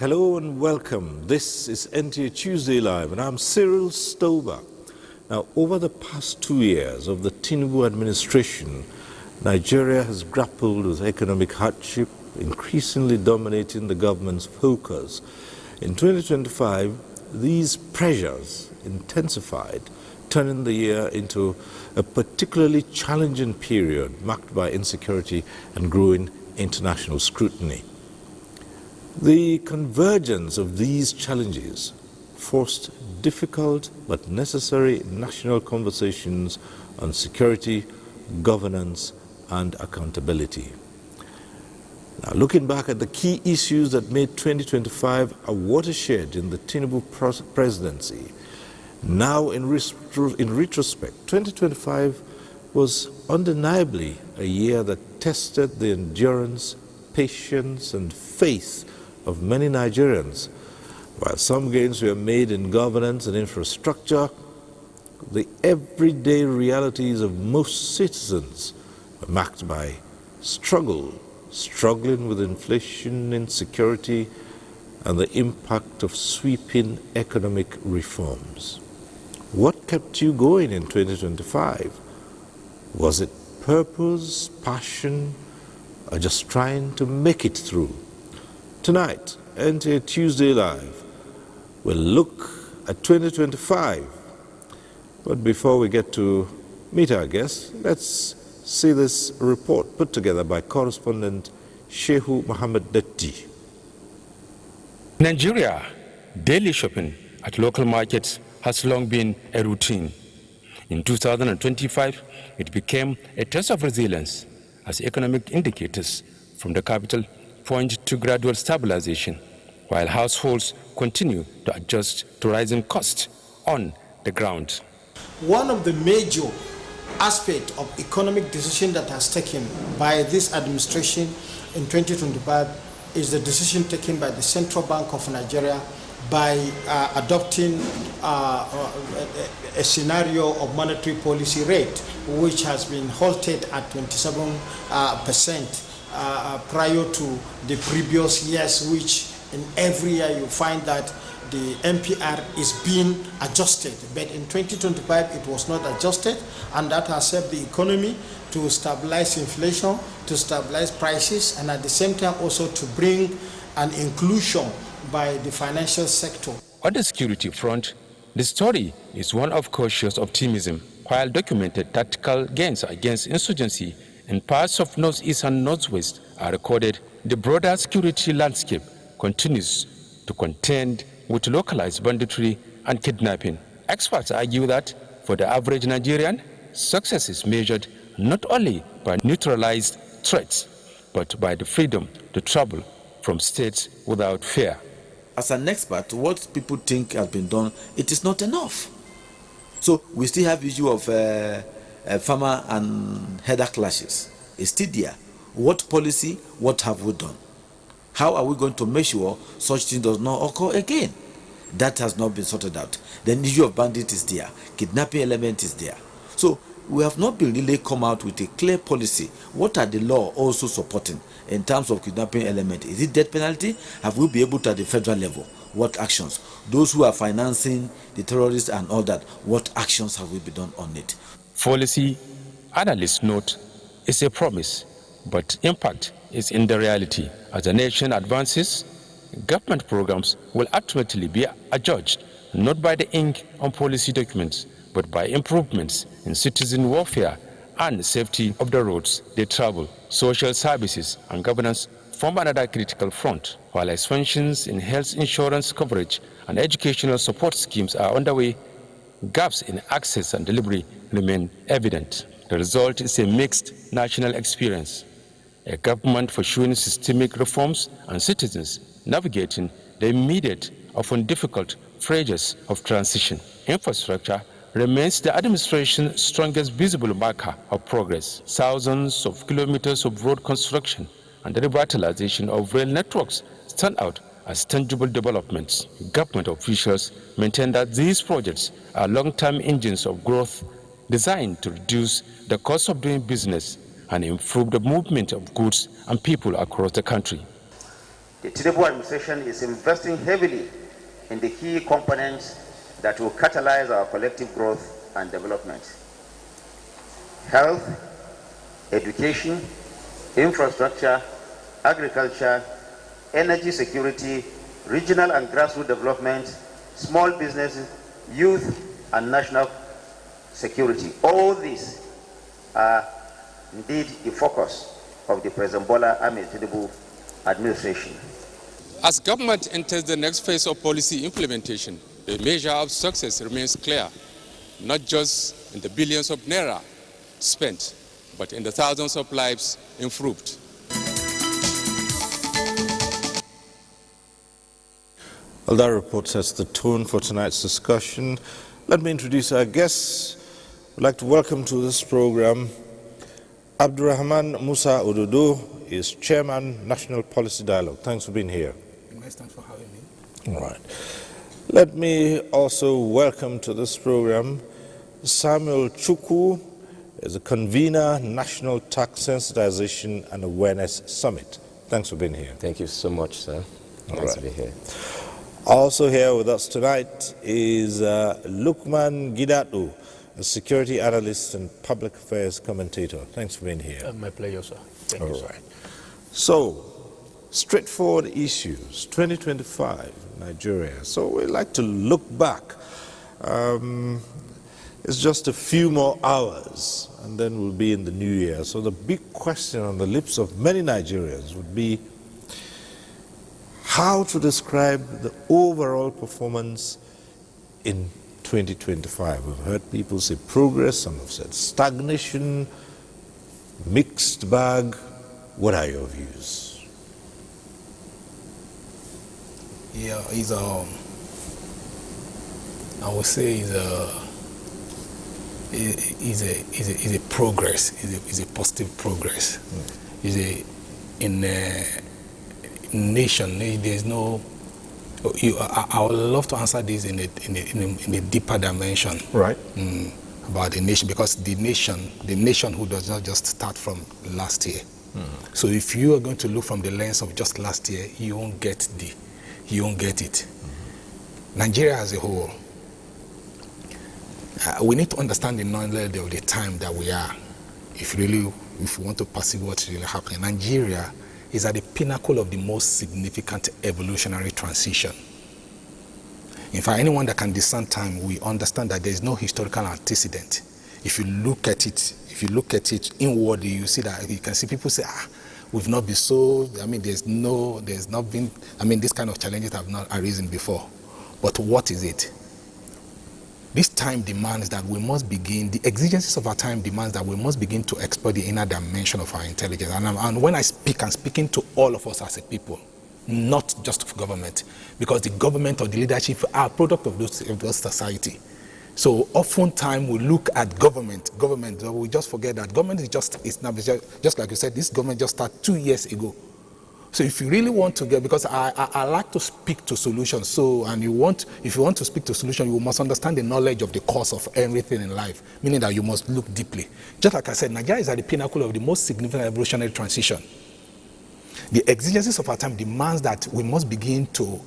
Hello and welcome. This is NTA Tuesday Live and I'm Cyril Stober. Now, over the past 2 years of the Tinubu administration, Nigeria has grappled with economic hardship, increasingly dominating the government's focus. In 2025, these pressures intensified, turning the year into a particularly challenging period marked by insecurity and growing international scrutiny. The convergence of these challenges forced difficult but necessary national conversations on security, governance, and accountability. Now, looking back at the key issues that made 2025 a watershed in the Tinubu presidency, now in retrospect, 2025 was undeniably a year that tested the endurance, patience, and faith of many Nigerians. While some gains were made in governance and infrastructure, the everyday realities of most citizens were marked by struggling with inflation, insecurity, and the impact of sweeping economic reforms. What kept you going in 2025? Was it purpose, passion, or just trying to make it through? Tonight, NTA Tuesday Live, we'll look at 2025. But before we get to meet our guests, let's see this report put together by correspondent Shehu Mohammed Detti. Nigeria, daily shopping at local markets has long been a routine. In 2025, it became a test of resilience as economic indicators from the capital point to gradual stabilization, while households continue to adjust to rising costs on the ground. One of the major aspects of economic decision that has taken by this administration in 2025 is the decision taken by the Central Bank of Nigeria by adopting a scenario of monetary policy rate, which has been halted at 27%. Prior to the previous years, which in every year you find that the MPR is being adjusted. But in 2025, it was not adjusted, and that has helped the economy to stabilize inflation, to stabilize prices, and at the same time also to bring an inclusion by the financial sector. On the security front, the story is one of cautious optimism. While documented tactical gains against insurgency in parts of northeast and northwest are recorded, the broader security landscape continues to contend with localized banditry and kidnapping. Experts argue that for the average Nigerian, success is measured not only by neutralized threats, but by the freedom to travel from states without fear. As an expert, what people think has been done, it is not enough. So we still have issue of farmer and herder clashes. It's still there. What policy, what have we done? How are we going to make sure such thing does not occur again? That has not been sorted out. The issue of bandit is there. Kidnapping element is there. So we have not been really come out with a clear policy. What are the law also supporting in terms of kidnapping element? Is it death penalty? Have we been able to at the federal level? What actions? Those who are financing the terrorists and all that, what actions have we been done on it? Policy, analysts note, is a promise, but impact is in the reality. As the nation advances, government programs will ultimately be adjudged not by the ink on policy documents, but by improvements in citizen welfare and safety of the roads they travel. Social services and governance form another critical front. While expansions in health insurance coverage and educational support schemes are underway, gaps in access and delivery remain evident. The result is a mixed national experience, a government pursuing systemic reforms and citizens navigating the immediate, often difficult phases of transition. Infrastructure remains the administration's strongest visible marker of progress. Thousands of kilometers of road construction and the revitalization of rail networks stand out as tangible developments. Government officials maintain that these projects are long-term engines of growth designed to reduce the cost of doing business and improve the movement of goods and people across the country. The Tinubu administration is investing heavily in the key components that will catalyze our collective growth and development. Health, education, infrastructure, agriculture, energy security, regional and grassroots development, small businesses, youth, and national security. All these are indeed the focus of the President Bola Ahmed Tinubu administration. As government enters the next phase of policy implementation, the measure of success remains clear, not just in the billions of naira spent, but in the thousands of lives improved. Well, that report sets the tone for tonight's discussion. Let me introduce our guests. I'd like to welcome to this program Abdurrahman Musa Ododo is Chairman, National Policy Dialogue. Thanks for being here. Thanks for having me. All right. Let me also welcome to this program Samuel Chukwu, is a convener, National Tax Sensitization and Awareness Summit. Thanks for being here. Thank you so much, sir. Nice to be here. Also here with us tonight is Lukman Gidatu, a security analyst and public affairs commentator. Thanks for being here. My pleasure, sir. Thank you, sir. So, straightforward issues, 2025, Nigeria. So we like to look back. It's just a few more hours and then we'll be in the new year. So the big question on the lips of many Nigerians would be how to describe the overall performance in 2025. We've heard people say progress, some have said stagnation, mixed bag. What are your views? Yeah, I would say is a progress, is a positive progress. In a nation, there's no. I would love to answer this in a deeper dimension. Right. About the nation, because the nation who does not just start from last year. So if you are going to look from the lens of just last year, you won't get it. Nigeria as a whole, we need to understand the knowledge of the time that we are. If we want to perceive what's really happening, Nigeria is at the pinnacle of the most significant evolutionary transition. In fact, anyone that can discern time, we understand that there is no historical antecedent. If you look at it inwardly, you see that you can see people say, we've not been so, there's not been, this kind of challenges have not arisen before. But what is it? This time demands that we must begin, the exigencies of our time demands that we must begin to explore the inner dimension of our intelligence. And when I speak, I'm speaking to all of us as a people, not just of government, because the government or the leadership are a product of those society. So oftentimes we look at government, we just forget that government is not just like you said, this government just started 2 years ago. So if you really want to get, because I like to speak to solutions. So, if you want to speak to solutions, you must understand the knowledge of the cause of everything in life, meaning that you must look deeply. Just like I said, Nigeria is at the pinnacle of the most significant evolutionary transition. The exigencies of our time demands that we must begin to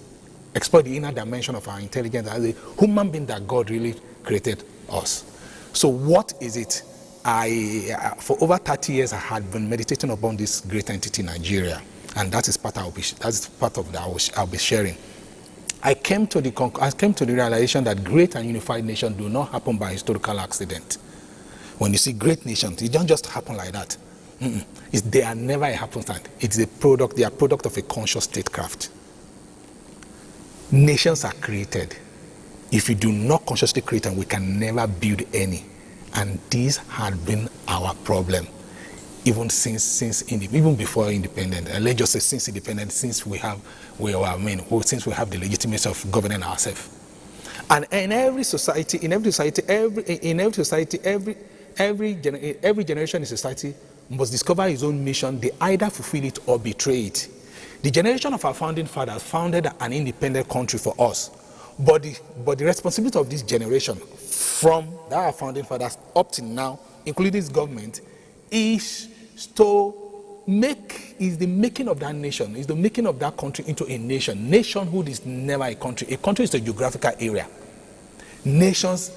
explore the inner dimension of our intelligence as a human being that God really created us. So what is it? For over 30 years, I had been meditating upon this great entity, Nigeria. And that is part of that I'll be sharing. I came to the realization that great and unified nations do not happen by historical accident. When you see great nations, it don't just happen like that. They are never a happenstance. It's a product. They are product of a conscious statecraft. Nations are created. If we do not consciously create them, we can never build any. And this had been our problem. Even even before independence, let's just say since independence, since we have the legitimacy of governing ourselves. And in every generation in society must discover its own mission. They either fulfill it or betray it. The generation of our founding fathers founded an independent country for us, but the responsibility of this generation, from our founding fathers up to now, including this government, is to is the making of that nation, is the making of that country into a nation. Nationhood is never a country. A country is a geographical area. Nations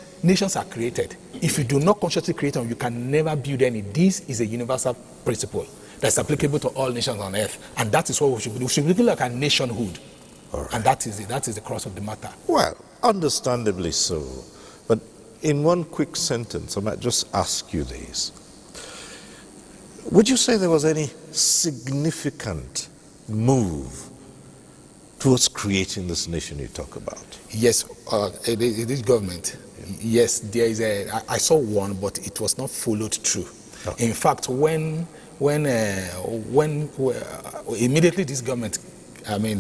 are created. If you do not consciously create them, you can never build any. This is a universal principle that's applicable to all nations on earth. And that is what we should be. We should be looking like a nationhood. Right. And that is it. That is the crux of the matter. Well, understandably so. But in one quick sentence, I might just ask you this. Would you say there was any significant move towards creating this nation you talk about? Yes, this government. Yes, there is I saw one, but it was not followed through. Okay. In fact, when immediately this government,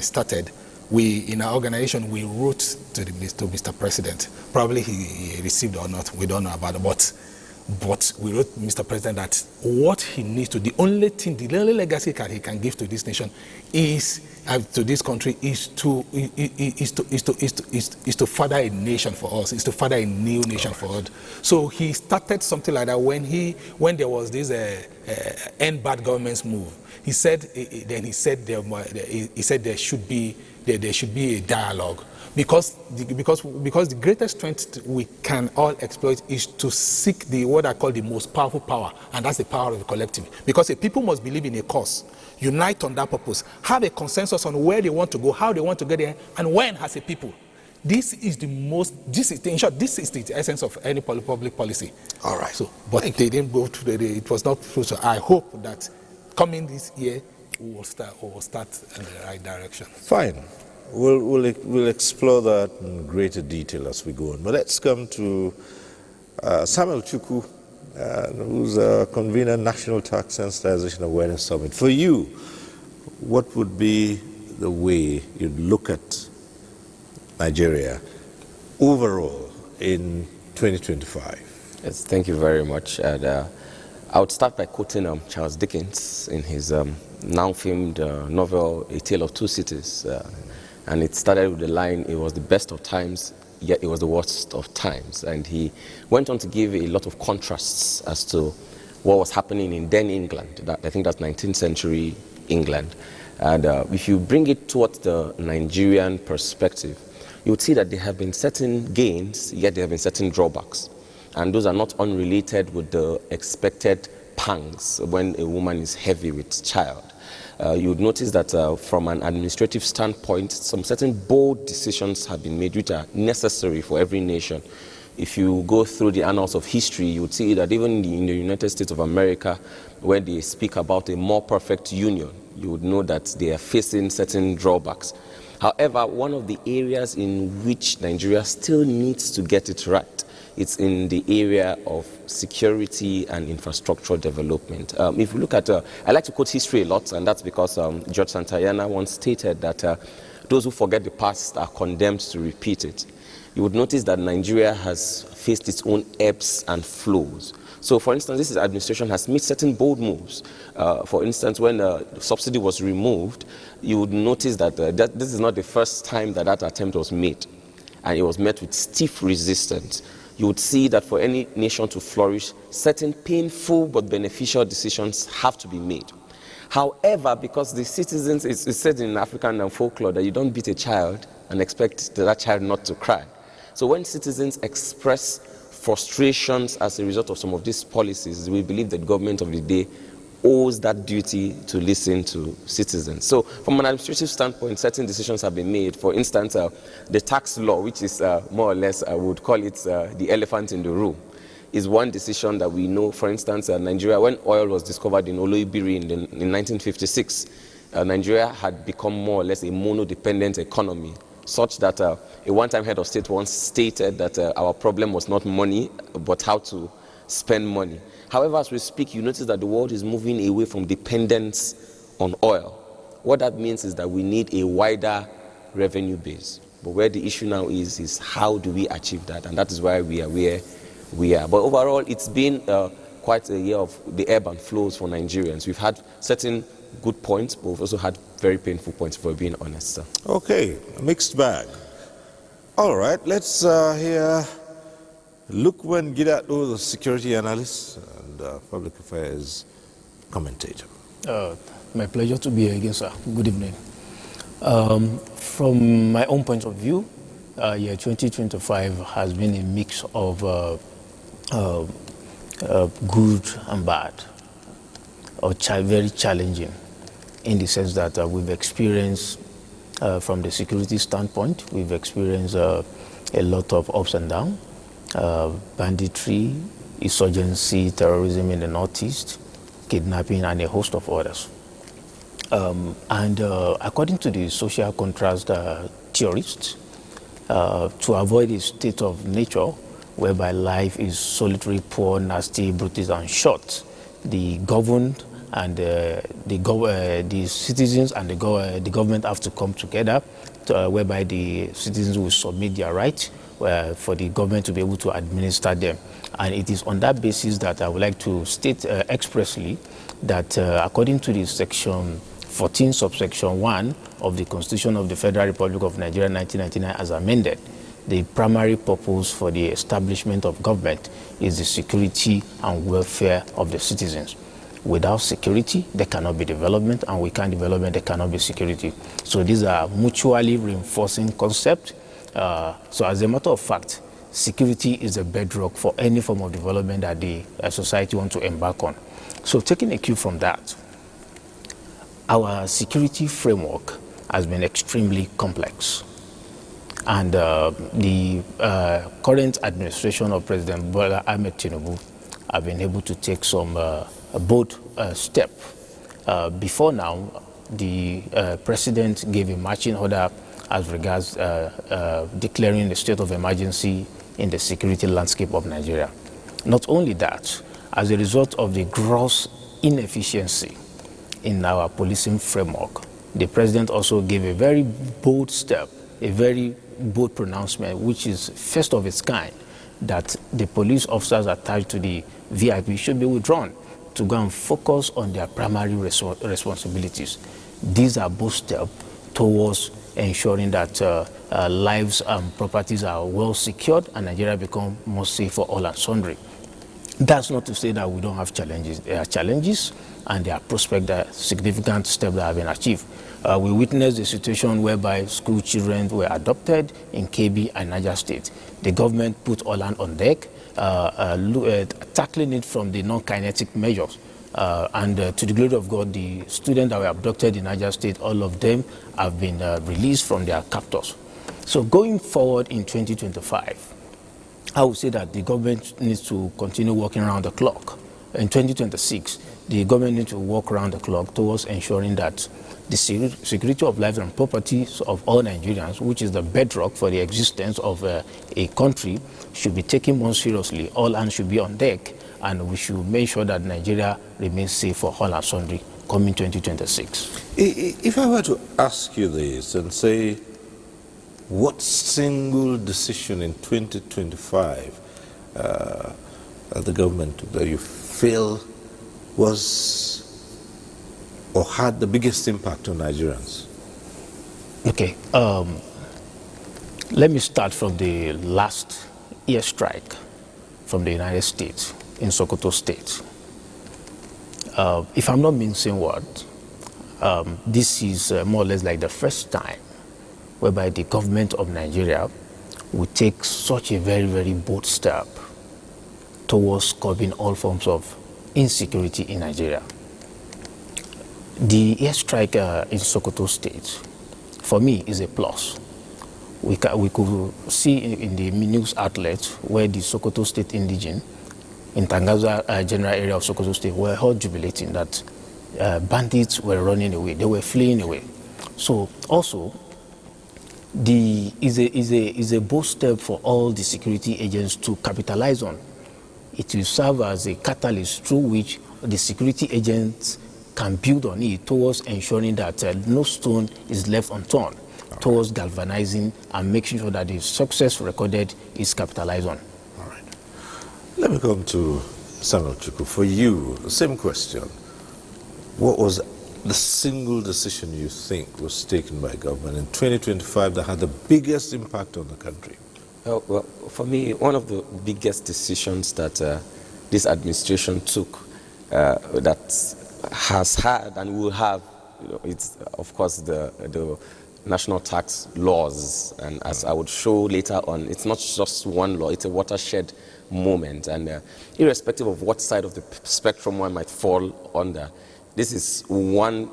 started, we in our organization we wrote to Mr. President. Probably he received or not, we don't know about it, but we wrote Mr. President that what he needs to, the only legacy he can give to this nation is to this country is to father a nation for us, is to father a new nation for us. So he started something like that when there was this end bad governments move. He said there should be a dialogue. Because the greatest strength we can all exploit is to seek what I call the most powerful power, and that's the power of the collective. Because a people must believe in a cause, unite on that purpose, have a consensus on where they want to go, how they want to get there, and when as a people. This is the essence of any public policy. All right. So, but they didn't go to it was not true. So I hope that coming this year we will start in the right direction. Fine. We'll explore that in greater detail as we go on. But let's come to Samuel Chukwu, who's a convener, National Tax Sensitization Awareness Summit. For you, what would be the way you'd look at Nigeria overall in 2025? Yes, thank you very much. And, I would start by quoting Charles Dickens in his now famed novel, A Tale of Two Cities. And it started with the line, it was the best of times, yet it was the worst of times. And he went on to give a lot of contrasts as to what was happening in then England. I think that's 19th century England. And if you bring it towards the Nigerian perspective, you would see that there have been certain gains, yet there have been certain drawbacks. And those are not unrelated with the expected pangs when a woman is heavy with child. You would notice that from an administrative standpoint, some certain bold decisions have been made which are necessary for every nation. If you go through the annals of history, you would see that even in the United States of America, when they speak about a more perfect union, you would know that they are facing certain drawbacks. However, one of the areas in which Nigeria still needs to get it right, it's in the area of security and infrastructure development. If you look at, I like to quote history a lot, and that's because George Santayana once stated that those who forget the past are condemned to repeat it. You would notice that Nigeria has faced its own ebbs and flows. So, for instance, this administration has made certain bold moves. For instance, when the subsidy was removed, you would notice that this is not the first time that attempt was made, and it was met with stiff resistance. You would see that for any nation to flourish, certain painful but beneficial decisions have to be made. However, because the citizens, it's said in African folklore that you don't beat a child and expect that child not to cry. So when citizens express frustrations as a result of some of these policies, we believe that government of the day owes that duty to listen to citizens. So from an administrative standpoint, certain decisions have been made. For instance, the tax law, which is more or less, I would call it the elephant in the room, is one decision that we know. For instance, Nigeria, when oil was discovered in Oloibiri in 1956, Nigeria had become more or less a mono-dependent economy, such that a one-time head of state once stated that our problem was not money, but how to spend money. However, as we speak, you notice that the world is moving away from dependence on oil. What that means is that we need a wider revenue base. But where the issue now is how do we achieve that? And that is why we are where we are. But overall, it's been quite a year of the ebb and flows for Nigerians. We've had certain good points, but we've also had very painful points, for being honest, sir. Okay, a mixed bag. All right, let's hear Lukman Gidato, the security analyst and public affairs commentator. My pleasure to be here again, sir. Good evening. From my own point of view, year 2025 has been a mix of good and bad, or very challenging, in the sense that we've experienced, from the security standpoint, we've experienced a lot of ups and downs, banditry, insurgency, terrorism in the Northeast, kidnapping, and a host of others. According to the social contrast theorists, to avoid a state of nature whereby life is solitary, poor, nasty, brutal, and short, the governed and the citizens and the government have to come together, whereby the citizens will submit their rights for the government to be able to administer them. And it is on that basis that I would like to state expressly that according to the section 14 subsection 1 of the Constitution of the Federal Republic of Nigeria 1999 as amended, the primary purpose for the establishment of government is the security and welfare of the citizens. Without security, there cannot be development, and without development, there cannot be security. So these are mutually reinforcing concepts. So as a matter of fact, security is a bedrock for any form of development that the society wants to embark on. So taking a cue from that, our security framework has been extremely complex. And the current administration of President Bola Ahmed Tinubu have been able to take some bold steps. Before now, the president gave a marching order as regards declaring the state of emergency in the security landscape of Nigeria. Not only that, as a result of the gross inefficiency in our policing framework, the president also gave a very bold step, a very bold pronouncement, which is first of its kind, that the police officers attached to the VIP should be withdrawn to go and focus on their primary responsibilities. These are both steps towards ensuring that lives and properties are well secured and Nigeria become more safe for all and sundry. That's not to say that we don't have challenges. There are challenges and there are prospects, that significant steps that have been achieved. We witnessed a situation whereby school children were adopted in KB and Niger State. The government put all hands on deck, tackling it from the non-kinetic measures. To the glory of God, the students that were abducted in Niger State, all of them have been released from their captors. So going forward in 2025, I would say that the government needs to continue working around the clock. In 2026, the government needs to work around the clock towards ensuring that the security of lives and properties of all Nigerians, which is the bedrock for the existence of a country, should be taken more seriously. All hands should be on deck, and we should make sure that Nigeria remains safe for all and sundry coming 2026. If I were to ask you this and say, what single decision in 2025 the government that you feel was or had the biggest impact on Nigerians? Okay, let me start from the last airstrike from the United States in Sokoto State. If I'm not mincing words, this is more or less like the first time whereby the government of Nigeria would take such a very, very bold step towards curbing all forms of insecurity in Nigeria. The airstrike in Sokoto State, for me, is a plus. We could see in the news outlets where the Sokoto State indigene in Tangaza general area of Sokoto State were all jubilating that bandits were running away, they were fleeing away. So also, is a bold step for all the security agents to capitalize on. It will serve as a catalyst through which the security agents can build on it towards ensuring that no stone is left unturned, towards galvanizing and making sure that the success recorded is capitalized on. All right. Let me come to Samuel Chukwu. For you, the same question. What was the single decision you think was taken by government in 2025 that had the biggest impact on the country? Well, for me, one of the biggest decisions that this administration took that has had and will have, it's of course the national tax laws, and as I would show later on, it's not just one law, it's a watershed moment, and irrespective of what side of the spectrum one might fall under, this is one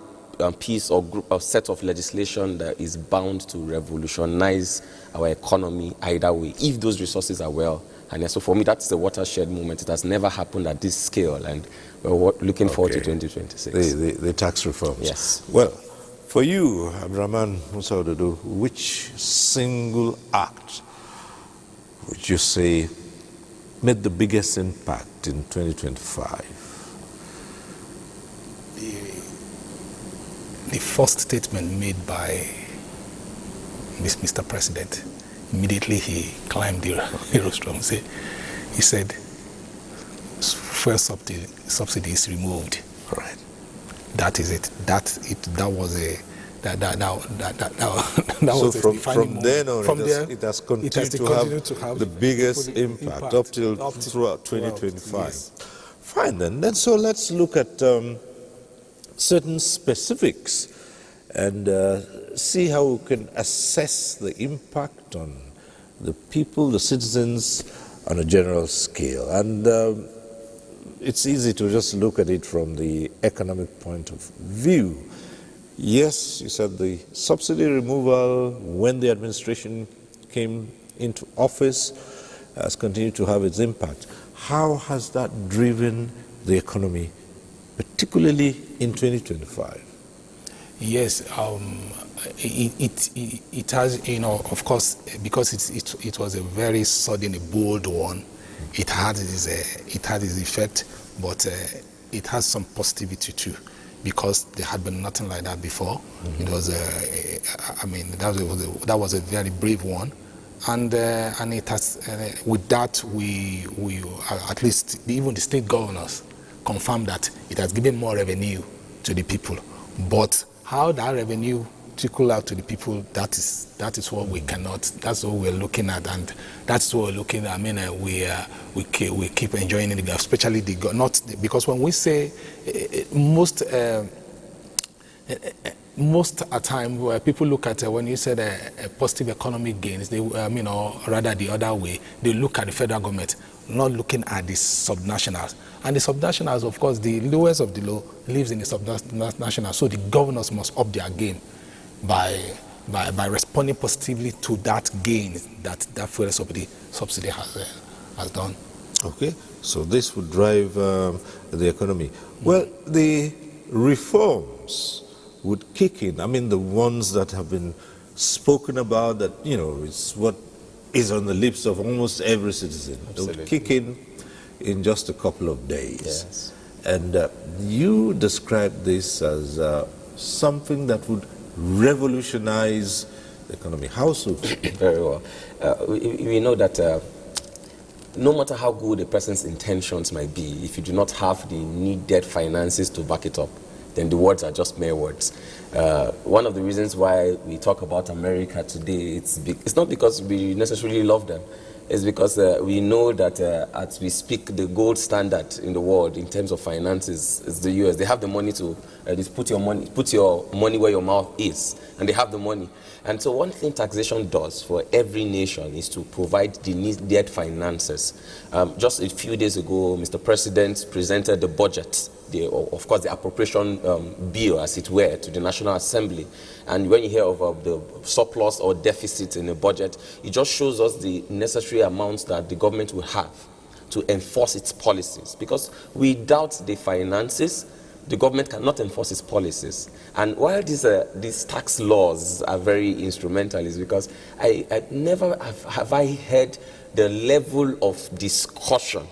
piece or group or set of legislation that is bound to revolutionize our economy either way, if those resources are well. And so for me, that's the watershed moment. It has never happened at this scale, and we're looking forward to 2026. The tax reforms. Yes. Well, for you, Abdurrahman Musa Ododo, which single act would you say made the biggest impact in 2025? The first statement made by Mr. President, immediately he climbed the rostrum. He said, fuel subsidy is removed. Right. That is it. That was a So from then on, it has continued to have the biggest impact up till throughout 2025. Yes. Fine then. So let's look at certain specifics and see how we can assess the impact on the people, the citizens, on a general scale. And it's easy to just look at it from the economic point of view. Yes, you said the subsidy removal when the administration came into office has continued to have its impact. How has that driven the economy, particularly in 2025? Yes, it has, of course, because it was a very sudden, a bold one. It had its effect, but it has some positivity too, because there had been nothing like that before. It was, that was a very brave one, and it has. With that, we at least even the state governors confirmed that it has given more revenue to the people, but how that revenue trickle out to the people, that is what we cannot. That's what we're looking at, and that's what we're looking at. I mean, we keep enjoying it, especially not because when we say most at time where people look at when you said positive economic gains, they or rather the other way, they look at the federal government, not looking at the subnationals. And the subnationals, of course, the lowest of the low lives in the subnationals. So the governors must up their game by responding positively to that gain that fuel subsidy has done. Okay, so this would drive the economy. Well, the reforms would kick in. I mean, the ones that have been spoken about, that it's what is on the lips of almost every citizen. Absolutely. They would kick in just a couple of days. Yes. And you described this as something that would revolutionize the economy. How so? Very well. We know that no matter how good a person's intentions might be, if you do not have the needed finances to back it up, then the words are just mere words. One of the reasons why we talk about America today, it's not because we necessarily love them. It's because we know that as we speak, the gold standard in the world in terms of finances is the US. They have the money to put your money where your mouth is, and they have the money. And so one thing taxation does for every nation is to provide the needed finances. Just a few days ago, Mr. President presented the budget, of course the appropriation bill, as it were, to the National Assembly. And when you hear of the surplus or deficit in the budget, it just shows us the necessary amounts that the government will have to enforce its policies. Because without the finances, the government cannot enforce its policies. And while these tax laws are very instrumental, is because I never have I heard the level of discussion.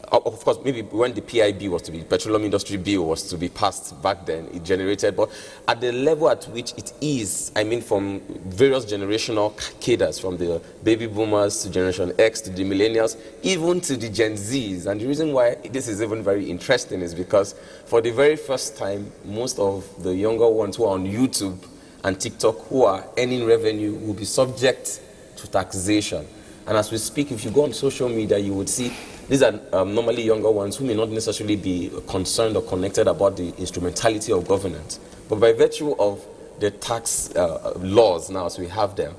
Of course, maybe when the PIB was to be, Petroleum Industry Bill was to be passed back then, it generated, but at the level at which it is, I mean, from various generational cadres, from the baby boomers to Generation X to the millennials, even to the Gen Zs. And the reason why this is even very interesting is because for the very first time, most of the younger ones who are on YouTube and TikTok who are earning revenue will be subject to taxation. And as we speak, if you go on social media, you would see These are normally younger ones who may not necessarily be concerned or connected about the instrumentality of governance. But by virtue of the tax laws now, as we have them,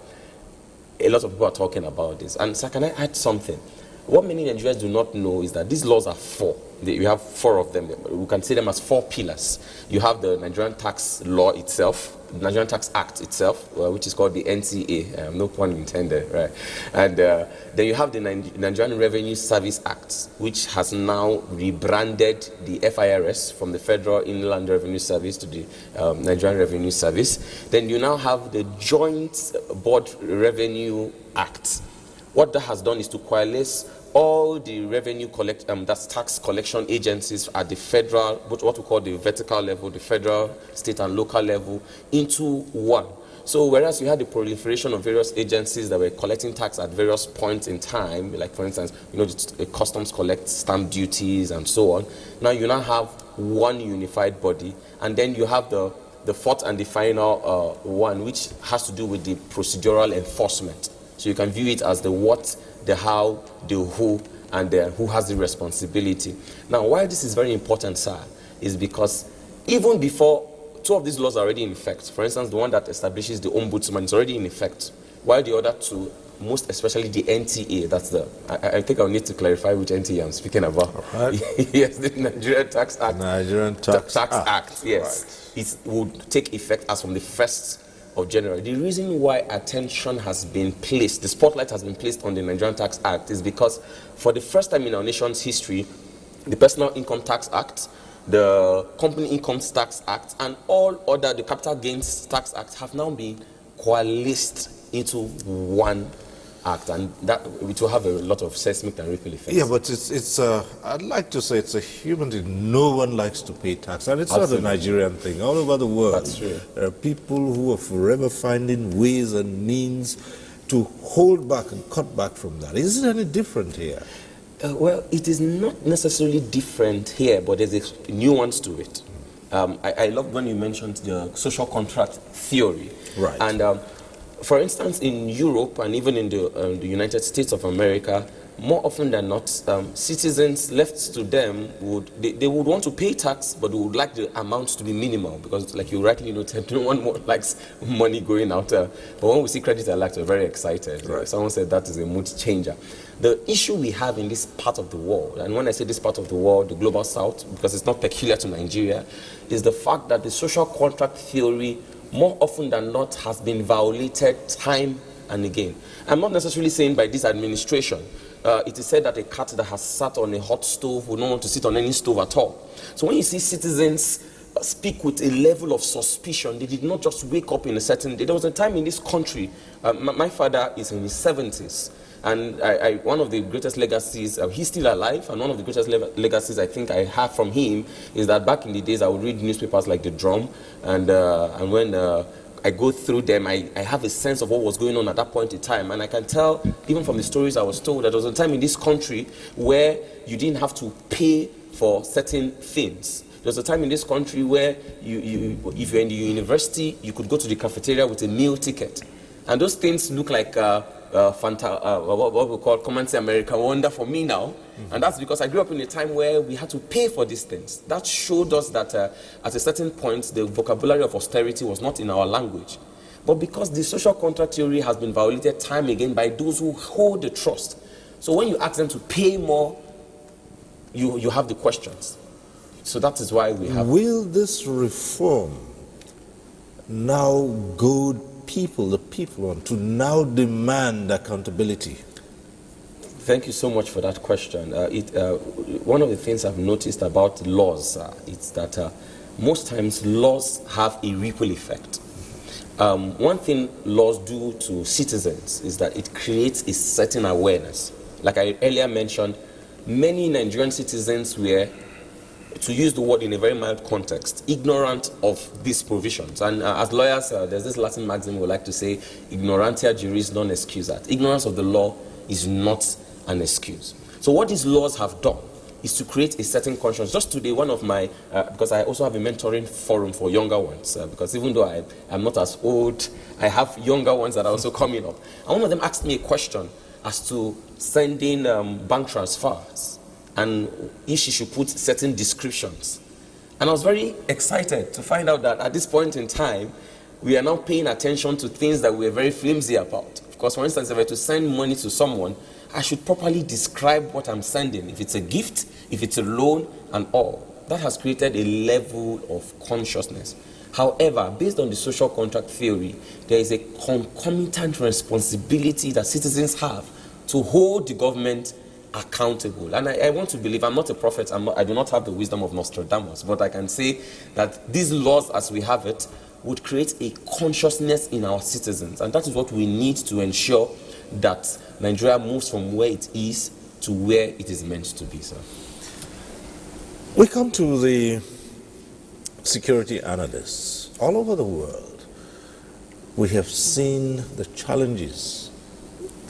a lot of people are talking about this. And so can I add something? What many Nigerians do not know is that these laws are four. We have four of them. We can see them as four pillars. You have the Nigerian tax law itself, the Nigerian Tax Act itself, which is called the NTA, no pun intended, right? And then you have the Nigerian Revenue Service Act, which has now rebranded the FIRS from the Federal Inland Revenue Service to the Nigerian Revenue Service. Then you now have the Joint Board Revenue Act. What that has done is to coalesce all the revenue that's tax collection agencies at the federal, what we call the vertical level, the federal, state and local level, into one. So whereas you had the proliferation of various agencies that were collecting tax at various points in time, like for instance, the customs collect stamp duties and so on, now you now have one unified body, and then you have the fourth and the final one, which has to do with the procedural enforcement. So you can view it as the what, the how, the who, and the who has the responsibility. Now, why this is very important, sir, is because even before, two of these laws are already in effect. For instance, the one that establishes the ombudsman is already in effect, while the other two, most especially the NTA, that's I think I'll need to clarify which NTA I'm speaking about. Right. Yes, the Nigerian Tax Act. Nigerian Tax Act, yes. Right. It would take effect as from the 1st of January. The reason why attention has been placed, the spotlight has been placed on the Nigerian Tax Act is because for the first time in our nation's history, the Personal Income Tax Act, the Company Income Tax Act, and all other, the Capital Gains Tax Act have now been coalesced into one act, and that which will have a lot of seismic and ripple effects. Yeah, but it's I'd like to say it's a human thing. No one likes to pay tax, and it's Absolutely. Not a Nigerian thing. All over the world, that's true. There are people who are forever finding ways and means to hold back and cut back from that. Is it any different here? Well, it is not necessarily different here, but there's a nuance to it. I love when you mentioned the social contract theory. Right. And for instance, in Europe and even in the United States of America, more often than not, citizens left to them they would want to pay tax, but they would like the amount to be minimal because, like you rightly noted, no one likes money going out. But when we see credit alert, we're very excited. Right. Someone said that is a mood changer. The issue we have in this part of the world, and when I say this part of the world, the global south, because it's not peculiar to Nigeria, is the fact that the social contract theory more often than not has been violated time and again. I'm not necessarily saying by this administration. It is said that a cat that has sat on a hot stove will not want to sit on any stove at all. So when you see citizens speak with a level of suspicion, they did not just wake up in a certain day. There was a time in this country, my father is in his 70s, and one of the greatest legacies, he's still alive, and one of the greatest legacies I think I have from him is that back in the days I would read newspapers like The Drum, and when I go through them, I have a sense of what was going on at that point in time, and I can tell, even from the stories I was told, that there was a time in this country where you didn't have to pay for certain things. There was a time in this country where if you're in the university, you could go to the cafeteria with a meal ticket, and those things look like what we call common American wonder for me now. Mm-hmm. And that's because I grew up in a time where we had to pay for these things. That showed us that at a certain point, the vocabulary of austerity was not in our language. But because the social contract theory has been violated time again by those who hold the trust. So when you ask them to pay more, you have the questions. So that is why we have... Will this reform now goad the people on to now demand accountability? Thank you so much for that question. One of the things I've noticed about laws is that most times laws have a ripple effect. One thing laws do to citizens is that it creates a certain awareness. Like I earlier mentioned, many Nigerian citizens were, to use the word in a very mild context, ignorant of these provisions. And as lawyers, there's this Latin maxim we like to say, ignorantia juris non excusat. Ignorance of the law is not an excuse. So what these laws have done is to create a certain conscience. Just today, one of my, because I also have a mentoring forum for younger ones, because even though I'm not as old, I have younger ones that are also coming up. And one of them asked me a question as to sending bank transfers. and if she should put certain descriptions. And I was very excited to find out that at this point in time, we are now paying attention to things that we were very flimsy about. Because, for instance, if I were to send money to someone, I should properly describe what I'm sending. If it's a gift, if it's a loan, and all. That has created a level of consciousness. However, based on the social contract theory, there is a concomitant responsibility that citizens have to hold the government accountable. And I want to believe, I'm not a prophet, I do not have the wisdom of Nostradamus, but I can say that these laws as we have it would create a consciousness in our citizens. And that is what we need to ensure that Nigeria moves from where it is to where it is meant to be, sir. We come to the security analysts. All over the world, we have seen the challenges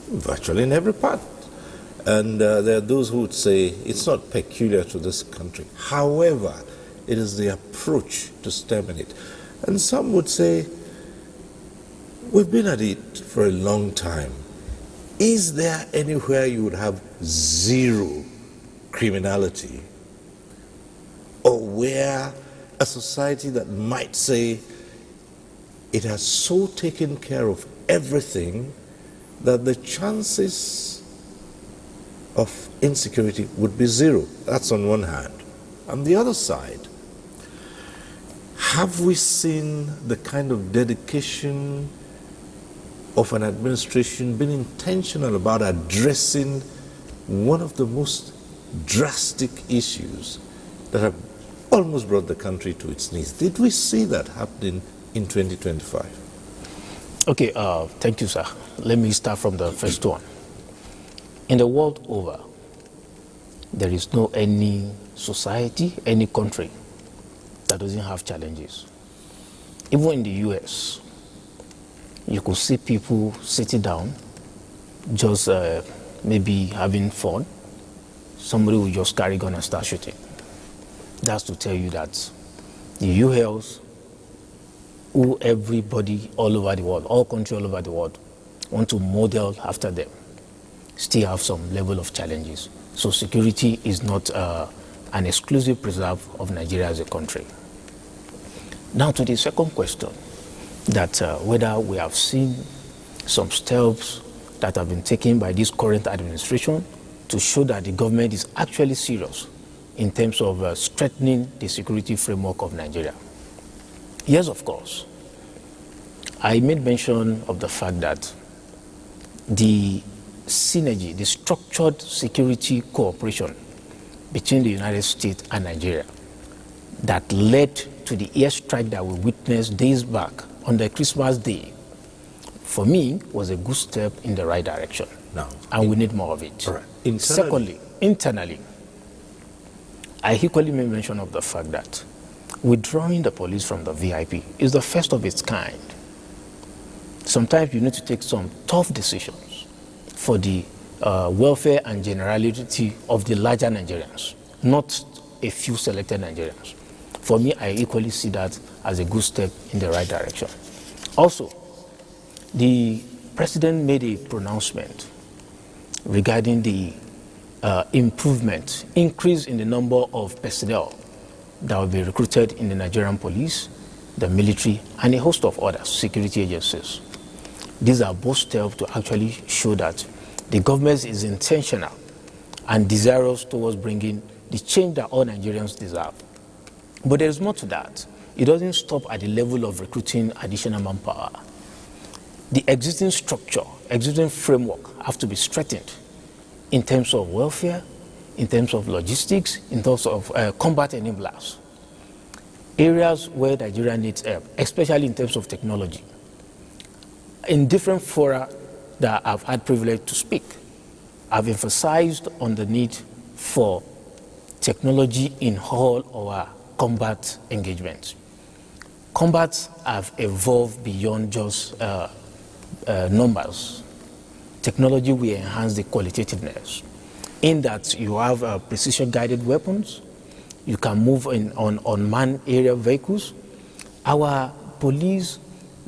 virtually in every part. And there are those who would say it's not peculiar to this country. However, it is the approach to stemming it. And some would say, we've been at it for a long time. Is there anywhere you would have zero criminality? Or where a society that might say it has so taken care of everything that the chances of insecurity would be zero? That's on one hand. On the other side, have we seen the kind of dedication of an administration being intentional about addressing one of the most drastic issues that have almost brought the country to its knees? Did we see that happening in 2025? Okay, thank you, sir. Let me start from the first one. In the world over, there is no any society, any country that doesn't have challenges. Even in the US, you could see people sitting down, just maybe having fun. Somebody will just carry gun and start shooting. That's to tell you that the US, who everybody all over the world, all countries all over the world, want to model after them, still have some level of challenges. So security is not an exclusive preserve of Nigeria as a country. Now to the second question, that whether we have seen some steps that have been taken by this current administration to show that the government is actually serious in terms of strengthening the security framework of Nigeria. Yes, of course. I made mention of the fact that the synergy, the structured security cooperation between the United States and Nigeria that led to the airstrike that we witnessed days back on the Christmas Day, for me, was a good step in the right direction. Now, and we need more of it. Right. Secondly, internally, I equally made mention of the fact that withdrawing the police from the VIP is the first of its kind. Sometimes you need to take some tough decisions for the welfare and generality of the larger Nigerians, not a few selected Nigerians. For me, I equally see that as a good step in the right direction. Also, the president made a pronouncement regarding the increase in the number of personnel that will be recruited in the Nigerian police, the military, and a host of other security agencies. These are both steps to actually show that the government is intentional and desirous towards bringing the change that all Nigerians deserve. But there is more to that. It doesn't stop at the level of recruiting additional manpower. The existing structure, existing framework have to be strengthened in terms of welfare, in terms of logistics, in terms of combat enablers. Areas where Nigeria needs help, especially in terms of technology. In different fora that I've had privilege to speak, I've emphasized on the need for technology in all our combat engagements. Combats have evolved beyond just numbers. Technology will enhance the qualitativeness in that you have precision-guided weapons, you can move on unmanned aerial vehicles. Our police,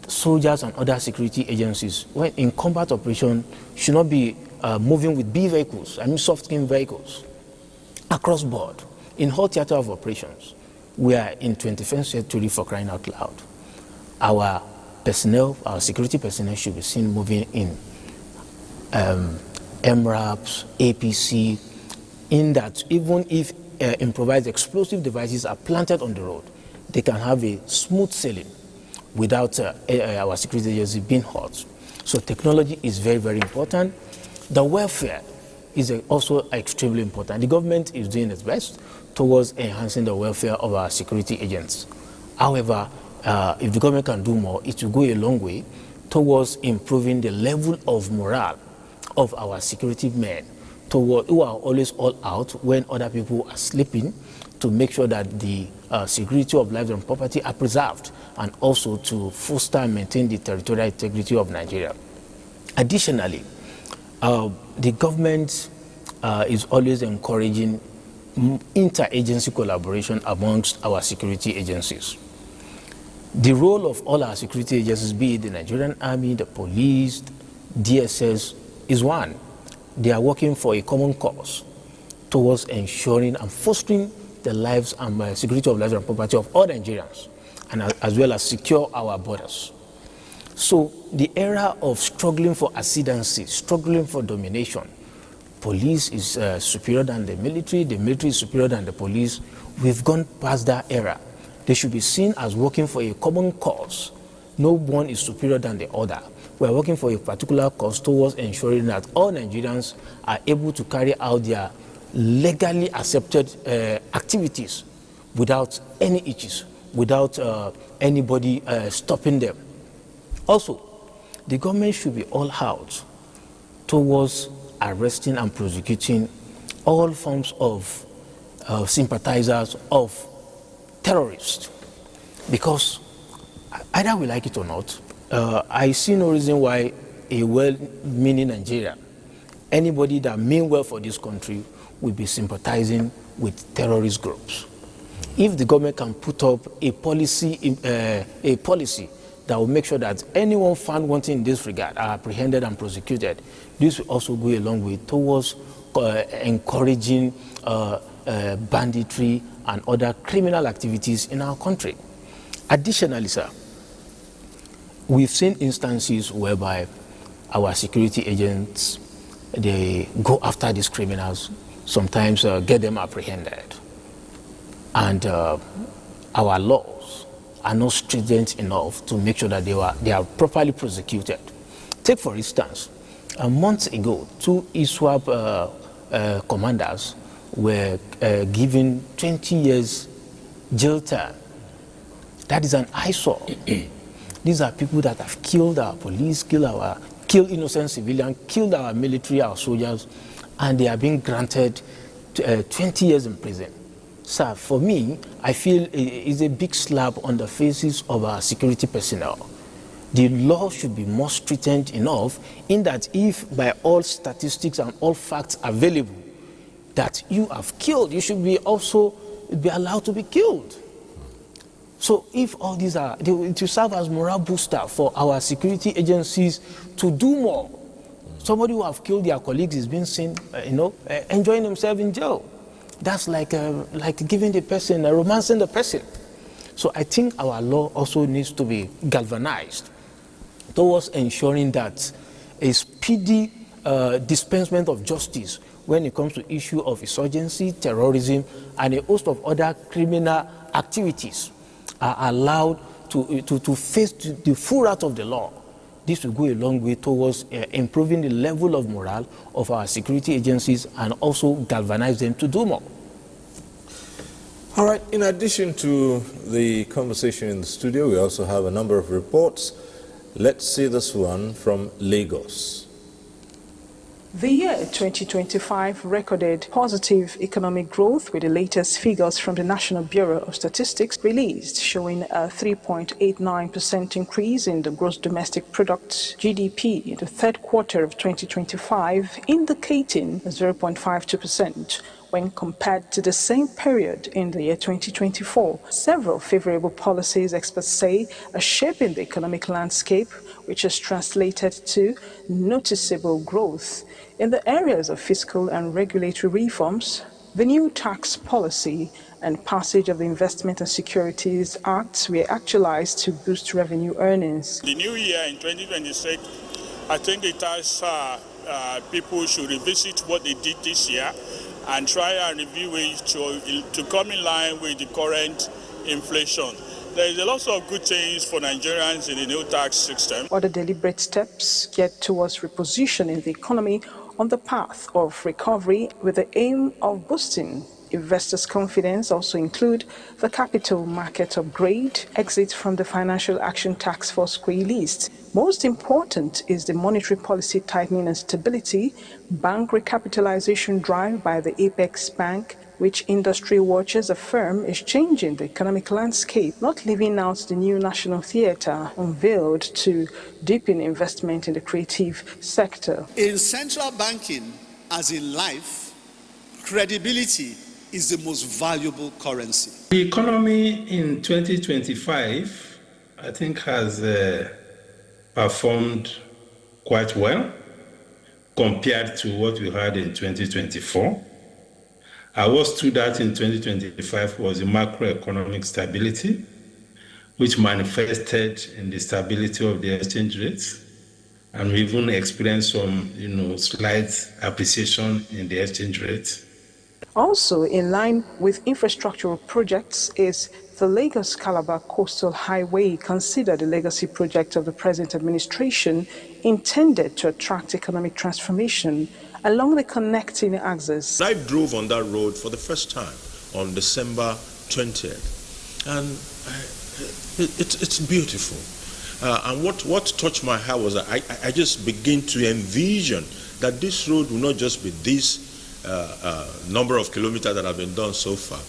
soldiers, and other security agencies, when in combat operation, should not be moving with B vehicles, soft-skin vehicles. across board. In whole theater of operations, we are in 21st century for crying out loud. Our personnel, our security personnel should be seen moving in MRAPs, APC, in that even if improvised explosive devices are planted on the road, they can have a smooth sailing without our security agency being hurt. So technology is very, very important. The welfare is also extremely important. The government is doing its best towards enhancing the welfare of our security agents. However, if the government can do more, it will go a long way towards improving the level of morale of our security men, who are always all out when other people are sleeping, to make sure that the security of lives and property are preserved, and also to foster and maintain the territorial integrity of Nigeria. Additionally, the government is always encouraging interagency collaboration amongst our security agencies. The role of all our security agencies, be it the Nigerian Army, the police, DSS, is one. They are working for a common cause towards ensuring and fostering the lives and security of lives and property of all Nigerians, and as well as secure our borders. So the era of struggling for ascendancy, struggling for domination, police is superior than the military is superior than the police, we've gone past that era. They should be seen as working for a common cause. No one is superior than the other. We are working for a particular cause towards ensuring that all Nigerians are able to carry out their legally accepted activities without any issues, without anybody stopping them. Also, the government should be all out towards arresting and prosecuting all forms of sympathizers of terrorists, because either we like it or not, I see no reason why a well-meaning Nigerian, anybody that mean well for this country, will be sympathizing with terrorist groups. If the government can put up a policy that will make sure that anyone found wanting in this regard are apprehended and prosecuted, this will also go a long way towards encouraging banditry and other criminal activities in our country. Additionally, sir, we've seen instances whereby our security agents, they go after these criminals, sometimes get them apprehended. And our laws are not stringent enough to make sure that they are properly prosecuted. Take, for instance, a month ago, 2 ISWAP commanders were given 20 years jail term. That is an eyesore. These are people that have killed our police, killed innocent civilians, killed our military, our soldiers, and they are being granted 20 years in prison. Sir, for me, I feel it's a big slap on the faces of our security personnel. The law should be more stringent enough in that if by all statistics and all facts available that you have killed, you should be also be allowed to be killed. So if all these are, to serve as morale booster for our security agencies to do more. Somebody who have killed their colleagues is being seen, enjoying himself in jail. That's like giving the person, romancing the person. So I think our law also needs to be galvanized towards ensuring that a speedy dispensement of justice when it comes to issue of insurgency, terrorism, and a host of other criminal activities are allowed to face the full wrath of the law. This will go a long way towards improving the level of morale of our security agencies and also galvanize them to do more. All right, in addition to the conversation in the studio, we also have a number of reports. Let's see this one from Lagos. The year 2025 recorded positive economic growth, with the latest figures from the National Bureau of Statistics released, showing a 3.89% increase in the gross domestic product (GDP) in the third quarter of 2025, indicating 0.52% when compared to the same period in the year 2024. Several favorable policies, experts say, are shaping the economic landscape, which has translated to noticeable growth. In the areas of fiscal and regulatory reforms, The new tax policy and passage of the Investment and Securities Act were actualized to boost revenue earnings. The new year in 2026, I think the tax people should revisit what they did this year and try and review it to come in line with the current inflation. There is a lot of good things for Nigerians in the new tax system. Other deliberate steps get towards repositioning the economy on the path of recovery with the aim of boosting investors' confidence also include the capital market upgrade, exit from the Financial Action Task Force grey list. Most important is the monetary policy tightening and stability, bank recapitalization drive by the Apex Bank, which industry watchers affirm is changing the economic landscape, not leaving out the new National Theatre unveiled to deepen investment in the creative sector. In central banking, as in life, credibility is the most valuable currency. The economy in 2025, I think, has performed quite well compared to what we had in 2024. What stood out in 2025 was the macroeconomic stability, which manifested in the stability of the exchange rates, and we even experienced some, slight appreciation in the exchange rate. Also, in line with infrastructural projects is the Lagos-Calabar Coastal Highway, considered a legacy project of the present administration, intended to attract economic transformation along the connecting axis. I drove on that road for the first time on December 20th, and it's beautiful. And what touched my heart was that I just begin to envision that this road will not just be this number of kilometers that have been done so far.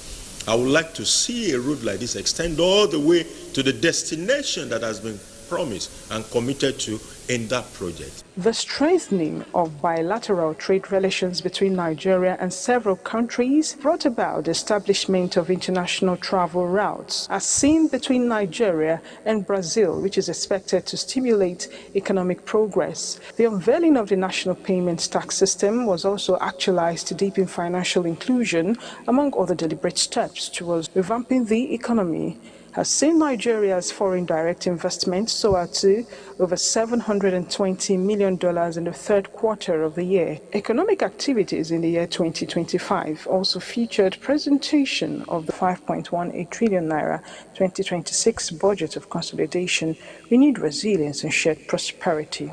I would like to see a road like this extend all the way to the destination that has been promised and committed to in that project. The strengthening of bilateral trade relations between Nigeria and several countries brought about the establishment of international travel routes, as seen between Nigeria and Brazil, which is expected to stimulate economic progress. The unveiling of the national payments tax system was also actualized to deepen financial inclusion, among other deliberate steps towards revamping the economy, has seen Nigeria's foreign direct investment soar to over $720 million in the third quarter of the year. Economic activities in the year 2025 also featured presentation of the 5.18 trillion naira 2026 budget of consolidation, renewed resilience and shared prosperity.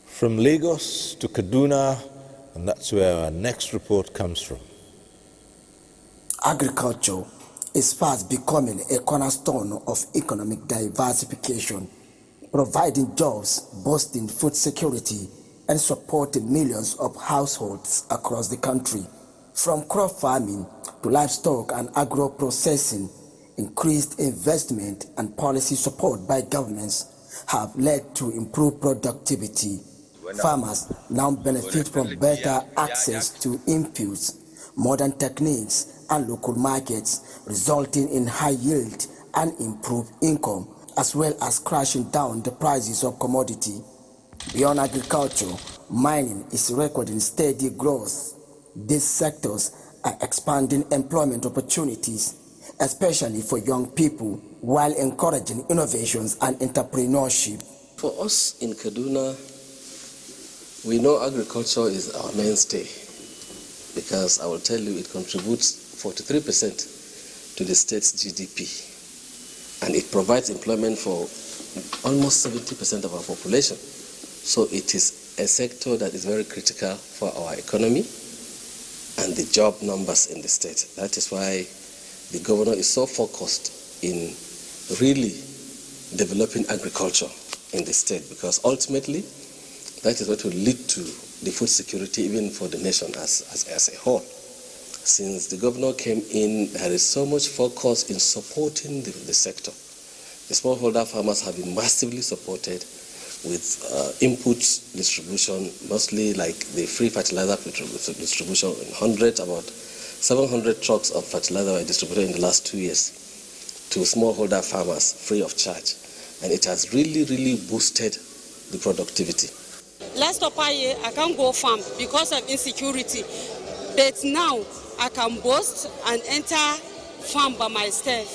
From Lagos to Kaduna, and that's where our next report comes from. Agriculture is fast becoming a cornerstone of economic diversification, providing jobs, boosting food security, and supporting millions of households across the country. From crop farming to livestock and agro-processing, increased investment and policy support by governments have led to improved productivity. Farmers now benefit from better access to inputs, modern techniques, and local markets, resulting in high yield and improved income, as well as crashing down the prices of commodity. Beyond agriculture, mining is recording steady growth. These sectors are expanding employment opportunities, especially for young people, while encouraging innovations and entrepreneurship. For us in Kaduna, we know agriculture is our mainstay because I will tell you it contributes 43% to the state's GDP, and it provides employment for almost 70% of our population. So it is a sector that is very critical for our economy and the job numbers in the state. That is why the governor is so focused in really developing agriculture in the state, because ultimately that is what will lead to the food security even for the nation as a whole. Since the governor came in, there is so much focus in supporting the sector. The smallholder farmers have been massively supported with inputs distribution, mostly like the free fertilizer distribution in about 700 trucks of fertilizer were distributed in the last 2 years to smallholder farmers free of charge. And it has really, really boosted the productivity. Last upper year, I can't go farm because of insecurity. But now, I can boast and enter farm by myself.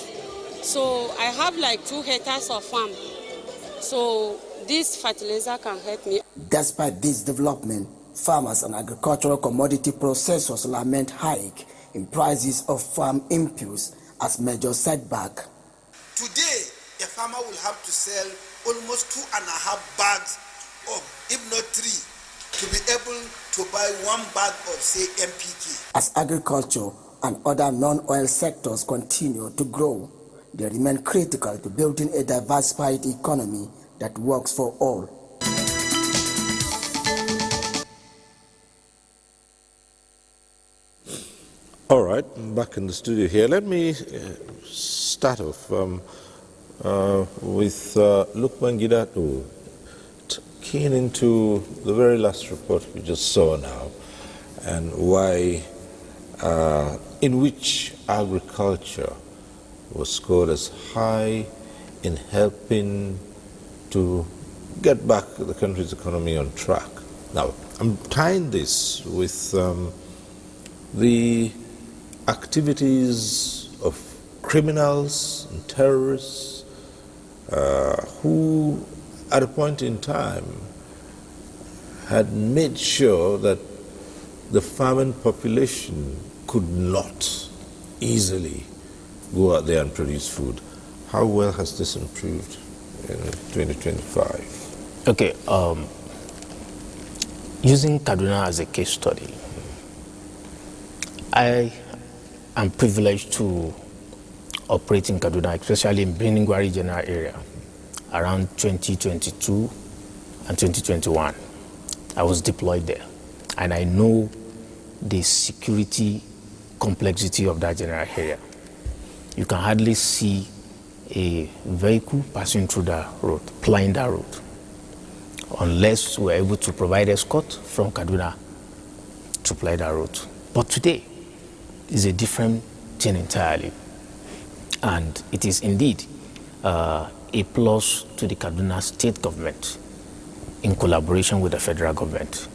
So I have like 2 hectares of farm. So this fertilizer can help me. Despite this development, farmers and agricultural commodity processors lament hike in prices of farm inputs as major setback. Today, a farmer will have to sell almost 2.5 bags of, if not 3, to be able to buy 1 bag of, say, MPK. As agriculture and other non-oil sectors continue to grow, they remain critical to building a diversified economy that works for all. All right, I'm back in the studio here. Let me start off with Lukman Gidatu, keen into the very last report we just saw now, and why, in which agriculture was scored as high in helping to get back the country's economy on track. Now, I'm tying this with the activities of criminals and terrorists who, at a point in time, had made sure that the farming population could not easily go out there and produce food. How well has this improved in 2025? Okay, using Kaduna as a case study, I am privileged to operate in Kaduna, especially in Beningwari general area, around 2022 and 2021. I was deployed there, and I know the security complexity of that general area. You can hardly see a vehicle passing through that road, plying that road, unless we're able to provide escort from Kaduna to ply that road. But today is a different thing entirely, and it is indeed a plus to the Kaduna state government in collaboration with the federal government.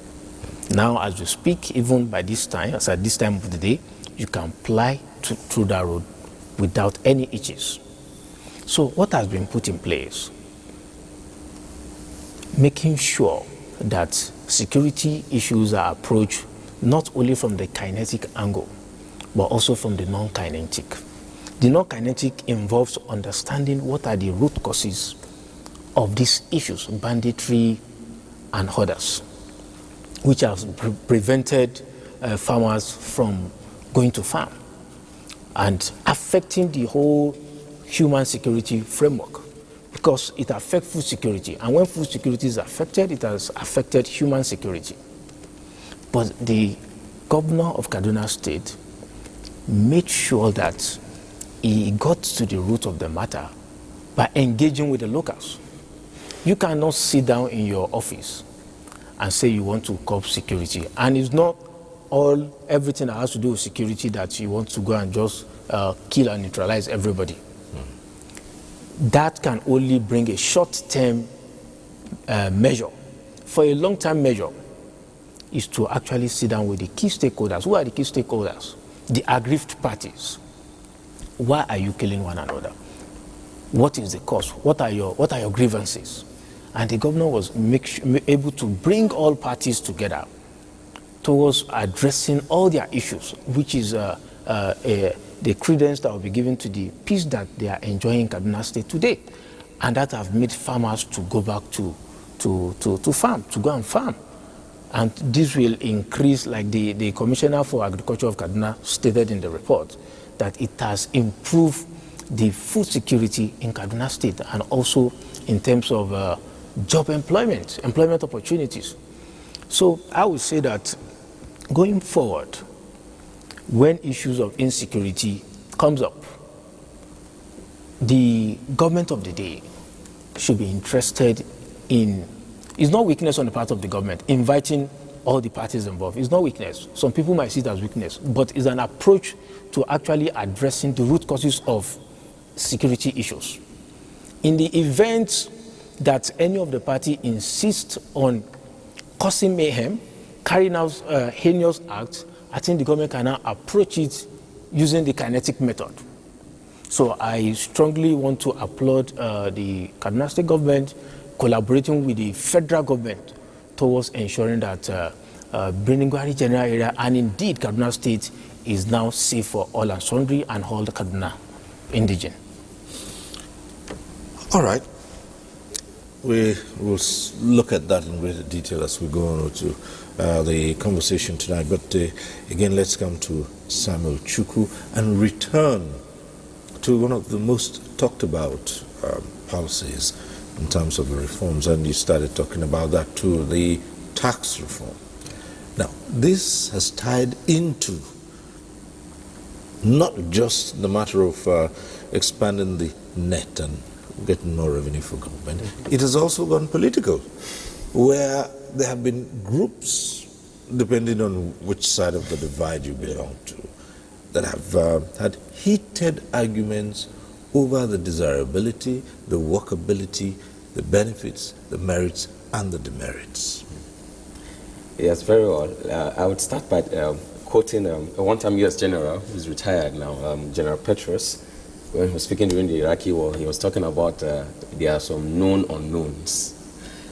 Now, as we speak, even by this time, as at this time of the day, you can ply through that road without any hitches. So what has been put in place? Making sure that security issues are approached not only from the kinetic angle, but also from the non-kinetic. The non-kinetic involves understanding what are the root causes of these issues, banditry and others, which has prevented farmers from going to farm and affecting the whole human security framework, because it affects food security. And when food security is affected, it has affected human security. But the governor of Kaduna State made sure that he got to the root of the matter by engaging with the locals. You cannot sit down in your office and say you want to curb security, and it's not everything that has to do with security that you want to go and just kill and neutralize everybody. That can only bring a short-term measure. For a long-term measure is to actually sit down with the key stakeholders. Who are the key stakeholders? The aggrieved parties. Why are you killing one another? What is the cause? What are your grievances? And the governor was able to bring all parties together towards addressing all their issues, which is the credence that will be given to the peace that they are enjoying in Kaduna State today, and that have made farmers to go back to farm, to go and farm. And this will increase, like the Commissioner for Agriculture of Kaduna stated in the report, that it has improved the food security in Kaduna State, and also in terms of job employment opportunities. So I would say that going forward, when issues of insecurity comes up, the government of the day should be interested in, it's not weakness on the part of the government, inviting all the parties involved. It's not weakness. Some people might see it as weakness, but it's an approach to actually addressing the root causes of security issues. In the event that any of the party insists on causing mayhem, carrying out heinous acts, I think the government can now approach it using the kinetic method. So I strongly want to applaud the Kaduna State government collaborating with the federal government towards ensuring that Birnin-Gwari general area and indeed Kaduna State is now safe for all and sundry and all the Kaduna indigene. All right. We will look at that in greater detail as we go on to the conversation tonight. But again, let's come to Samuel Chukwu and return to one of the most talked about policies in terms of the reforms. And you started talking about that too, the tax reform. Now, this has tied into not just the matter of expanding the net and getting more revenue for government. It has also gone political, where there have been groups, depending on which side of the divide you belong to, that have had heated arguments over the desirability, the workability, the benefits, the merits, and the demerits. Yes, very well. I would start by quoting a one-time U.S. general who's retired now, General Petraeus. When he was speaking during the Iraqi war, he was talking about there are some known unknowns.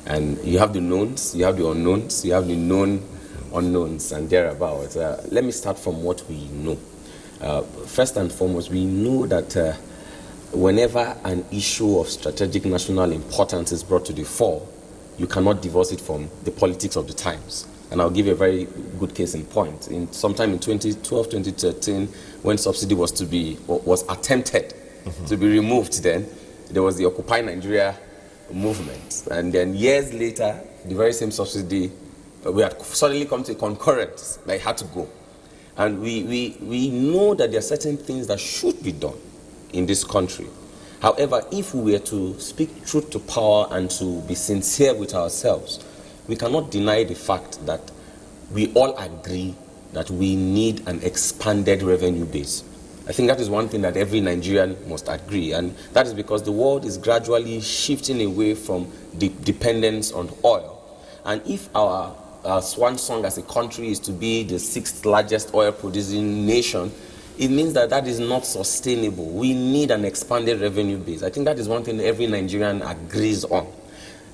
And you have the knowns, you have the unknowns, you have the known unknowns, and thereabouts. Let me start from what we know. First and foremost, we know that whenever an issue of strategic national importance is brought to the fore, you cannot divorce it from the politics of the times. And I'll give you a very good case in point. Sometime in 2012, 2013, when subsidy was attempted to be removed, then there was the Occupy Nigeria movement. And then years later, the very same subsidy, we had suddenly come to a concurrence that it had to go. And we know that there are certain things that should be done in this country. However, if we were to speak truth to power and to be sincere with ourselves, we cannot deny the fact that we all agree that we need an expanded revenue base. I think that is one thing that every Nigerian must agree, and that is because the world is gradually shifting away from the dependence on oil. And if our swan song as a country is to be the 6th largest oil producing nation, it means that that is not sustainable. We need an expanded revenue base. I think that is one thing every Nigerian agrees on.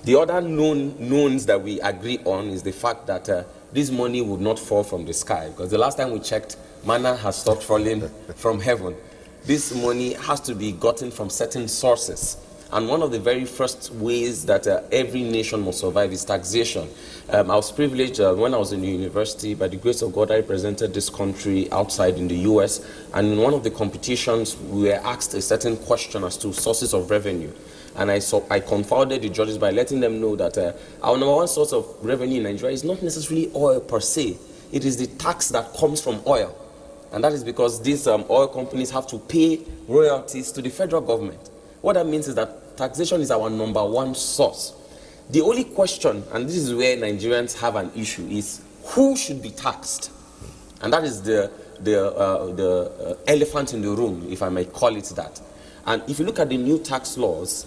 The other knowns that we agree on is the fact that this money would not fall from the sky, because the last time we checked, manna has stopped falling from heaven. This money has to be gotten from certain sources. And one of the very first ways that every nation must survive is taxation. I was privileged when I was in the university. By the grace of God, I represented this country outside in the US. And in one of the competitions, we were asked a certain question as to sources of revenue. And I confounded the judges by letting them know that our number one source of revenue in Nigeria is not necessarily oil per se. It is the tax that comes from oil. And that is because these oil companies have to pay royalties to the federal government. What that means is that taxation is our number one source. The only question, and this is where Nigerians have an issue, is who should be taxed? And that is the elephant in the room, if I may call it that. And if you look at the new tax laws,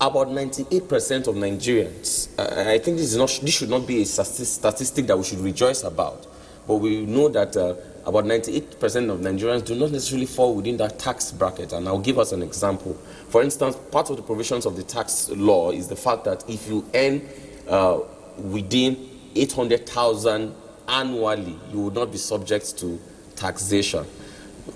about 98% of Nigerians, I think this should not be a statistic that we should rejoice about, but we know that about 98% of Nigerians do not necessarily fall within that tax bracket. And I'll give us an example. For instance, part of the provisions of the tax law is the fact that if you earn within 800,000 annually, you would not be subject to taxation.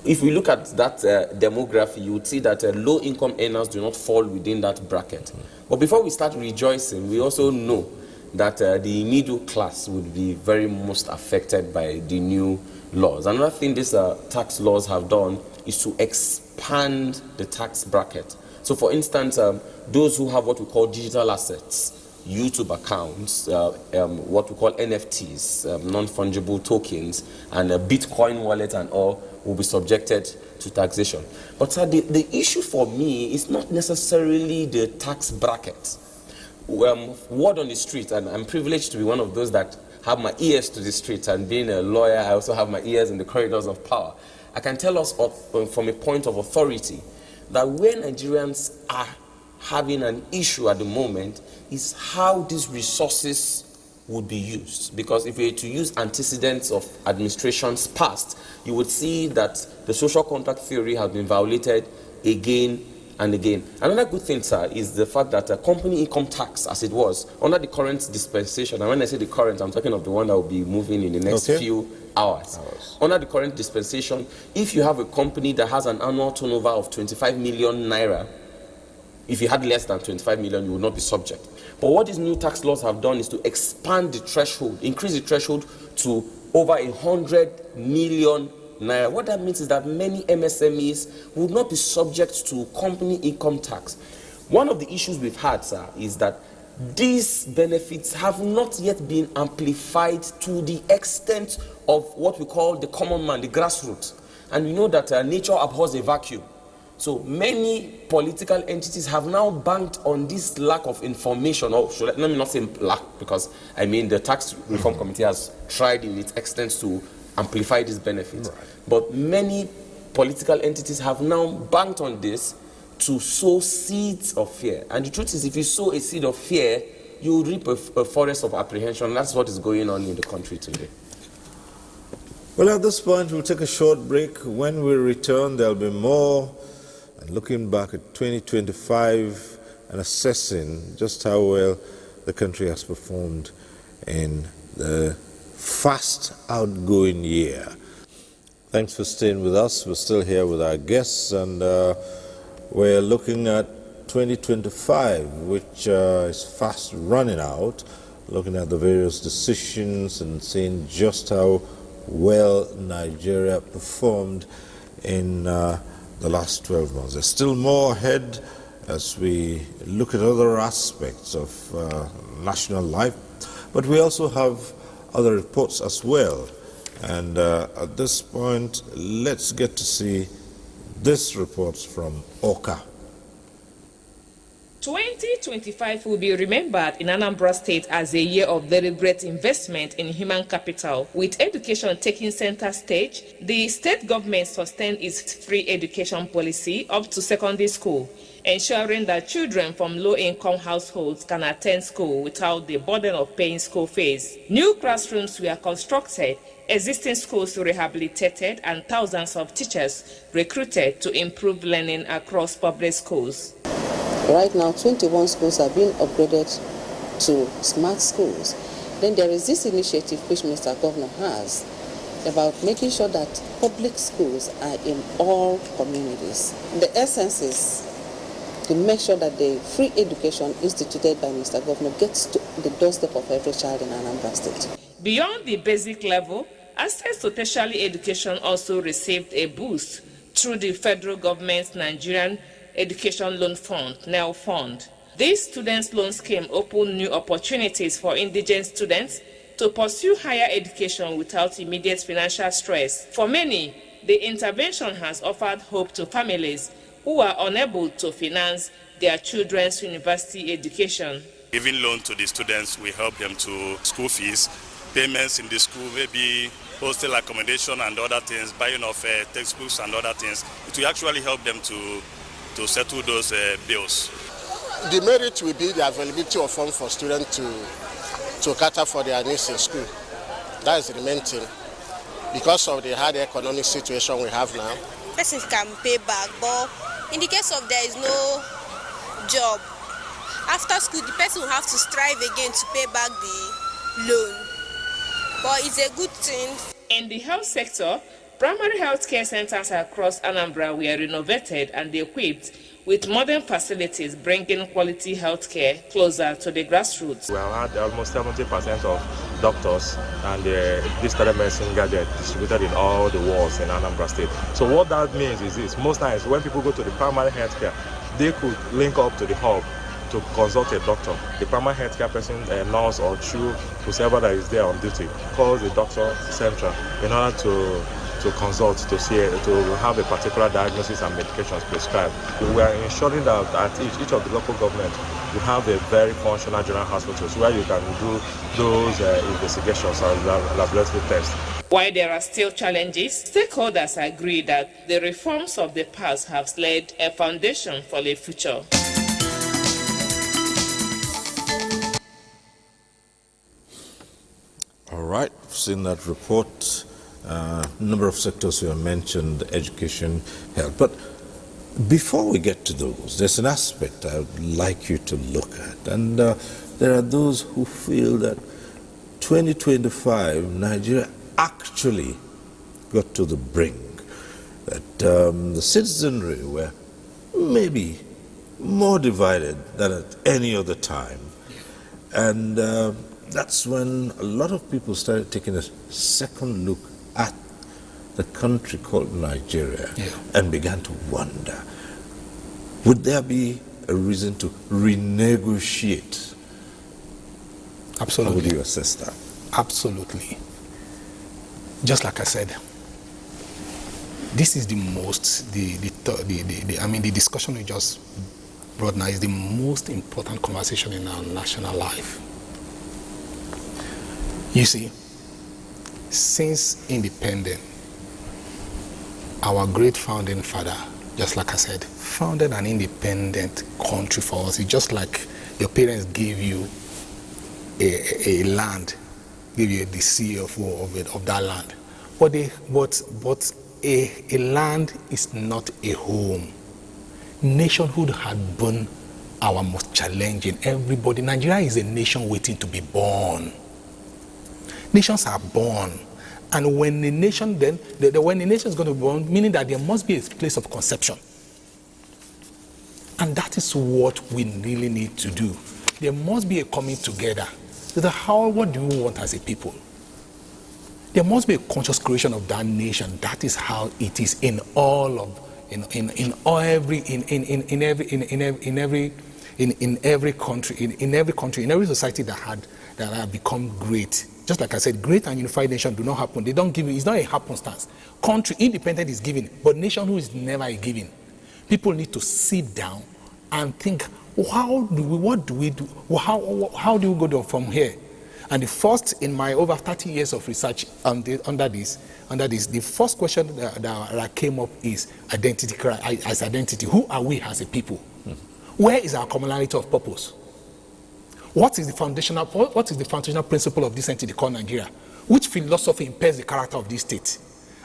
If we look at that demography, you would see that low-income earners do not fall within that bracket. But before we start rejoicing, we also know that the middle class would be very most affected by the new laws. Another thing these tax laws have done is to expand the tax bracket. So for instance, those who have what we call digital assets, YouTube accounts, what we call NFTs, non-fungible tokens, and a Bitcoin wallet and all will be subjected to taxation. But the issue for me is not necessarily the tax bracket. Word on the street, and I'm privileged to be one of those that have my ears to the street, and being a lawyer, I also have my ears in the corridors of power. I can tell us from a point of authority that where Nigerians are having an issue at the moment is how these resources would be used. Because if we were to use antecedents of administrations past, you would see that the social contract theory has been violated again and again. Another good thing, sir, is the fact that company income tax, as it was, under the current dispensation, and when I say the current, I'm talking of the one that will be moving in the next few hours. Under the current dispensation, if you have a company that has an annual turnover of 25 million naira, if you had less than 25 million, you would not be subject. But what these new tax laws have done is to expand the threshold, increase the threshold to over 100 million naira. What that means is that many MSMEs would not be subject to company income tax. One of the issues we've had, sir, is that these benefits have not yet been amplified to the extent of what we call the common man, the grassroots. And we know that nature abhors a vacuum. So many political entities have now banked on this lack of information, or let me not say lack, because I mean the Tax Reform Committee has tried in its extent to amplify this benefit. Right. But many political entities have now banked on this to sow seeds of fear. And the truth is, if you sow a seed of fear, you will reap a forest of apprehension. That's what is going on in the country today. Well, at this point, we'll take a short break. When we return, there'll be more. And looking back at 2025 and assessing just how well the country has performed in the fast outgoing year. Thanks for staying with us. We're still here with our guests, and we're looking at 2025, which is fast running out, looking at the various decisions and seeing just how well Nigeria performed in the last 12 months. There's still more ahead as we look at other aspects of national life, but we also have other reports as well. And at this point, let's get to see this report from Oka. 2025 will be remembered in Anambra State as a year of deliberate investment in human capital. With education taking center stage, the state government sustained its free education policy up to secondary school, ensuring that children from low-income households can attend school without the burden of paying school fees. New classrooms were constructed, existing schools rehabilitated, and thousands of teachers recruited to improve learning across public schools. Right now, 21 schools are being upgraded to smart schools. Then there is this initiative which Mr. Governor has about making sure that public schools are in all communities. The essence is to make sure that the free education instituted by Mr. Governor gets to the doorstep of every child in Anambra State. Beyond the basic level, access to tertiary education also received a boost through the federal government's Nigerian Education Loan Fund, NEL Fund. This students' loan scheme opened new opportunities for indigent students to pursue higher education without immediate financial stress. For many, the intervention has offered hope to families who are unable to finance their children's university education. Giving loan to the students will help them to school fees, payments in the school, maybe hostel accommodation and other things, buying of textbooks and other things. It will actually help them to settle those bills. The merit will be the availability of funds for students to cater for their needs in school. That is the main thing. Because of the hard economic situation we have now. Person can pay back, but in the case of there is no job, after school the person will have to strive again to pay back the loan. But it's a good thing. In the health sector, primary health care centers across Anambra were renovated and equipped with modern facilities, bringing quality health care closer to the grassroots. We have had almost 70% of doctors and this telemedicine gadget distributed in all the wards in Anambra State. So what that means is this: most times when people go to the primary health care, they could link up to the hub to consult a doctor. The primary healthcare person, a nurse or whoever that is there on duty, calls the doctor central in order to consult, to have a particular diagnosis and medications prescribed. We are ensuring that at each of the local governments we have a very functional general hospitals where you can do those investigations and laboratory tests. While there are still challenges, stakeholders agree that the reforms of the past have laid a foundation for the future. All right, I've seen that report. Number of sectors you have mentioned, education, health. But before we get to those, there's an aspect I would like you to look at. And there are those who feel that 2025, Nigeria actually got to the brink, that the citizenry were maybe more divided than at any other time. And that's when a lot of people started taking a second look at the country called Nigeria and began to wonder, would there be a reason to renegotiate? Absolutely. How would you assess that? Absolutely. Just like I said, this is the most, the discussion we just brought now is the most important conversation in our national life. You see, since independence, our great founding father, just like I said, founded an independent country for us. It's just like your parents gave you a land, give you the CFO of that land. But a land is not a home. Nationhood had been our most challenging. Everybody, Nigeria is a nation waiting to be born. Nations are born. And when the nation when the nation is going to be born, meaning that there must be a place of conception. And that is what we really need to do. There must be a coming together. What do you want as a people? There must be a conscious creation of that nation. That is how it is in every country, in every society that have become great. Just like I said, great and unified nation do not happen. They don't give it. It's not a happenstance. Country independent is given, but nationhood is never a given. People need to sit down and think, what do we do? How do we go from here? And the first, in my over 30 years of research under this, the first question that came up is identity. As identity, who are we as a people? Where is our commonality of purpose? What is the foundational principle of this entity called Nigeria? Which philosophy impairs the character of this state?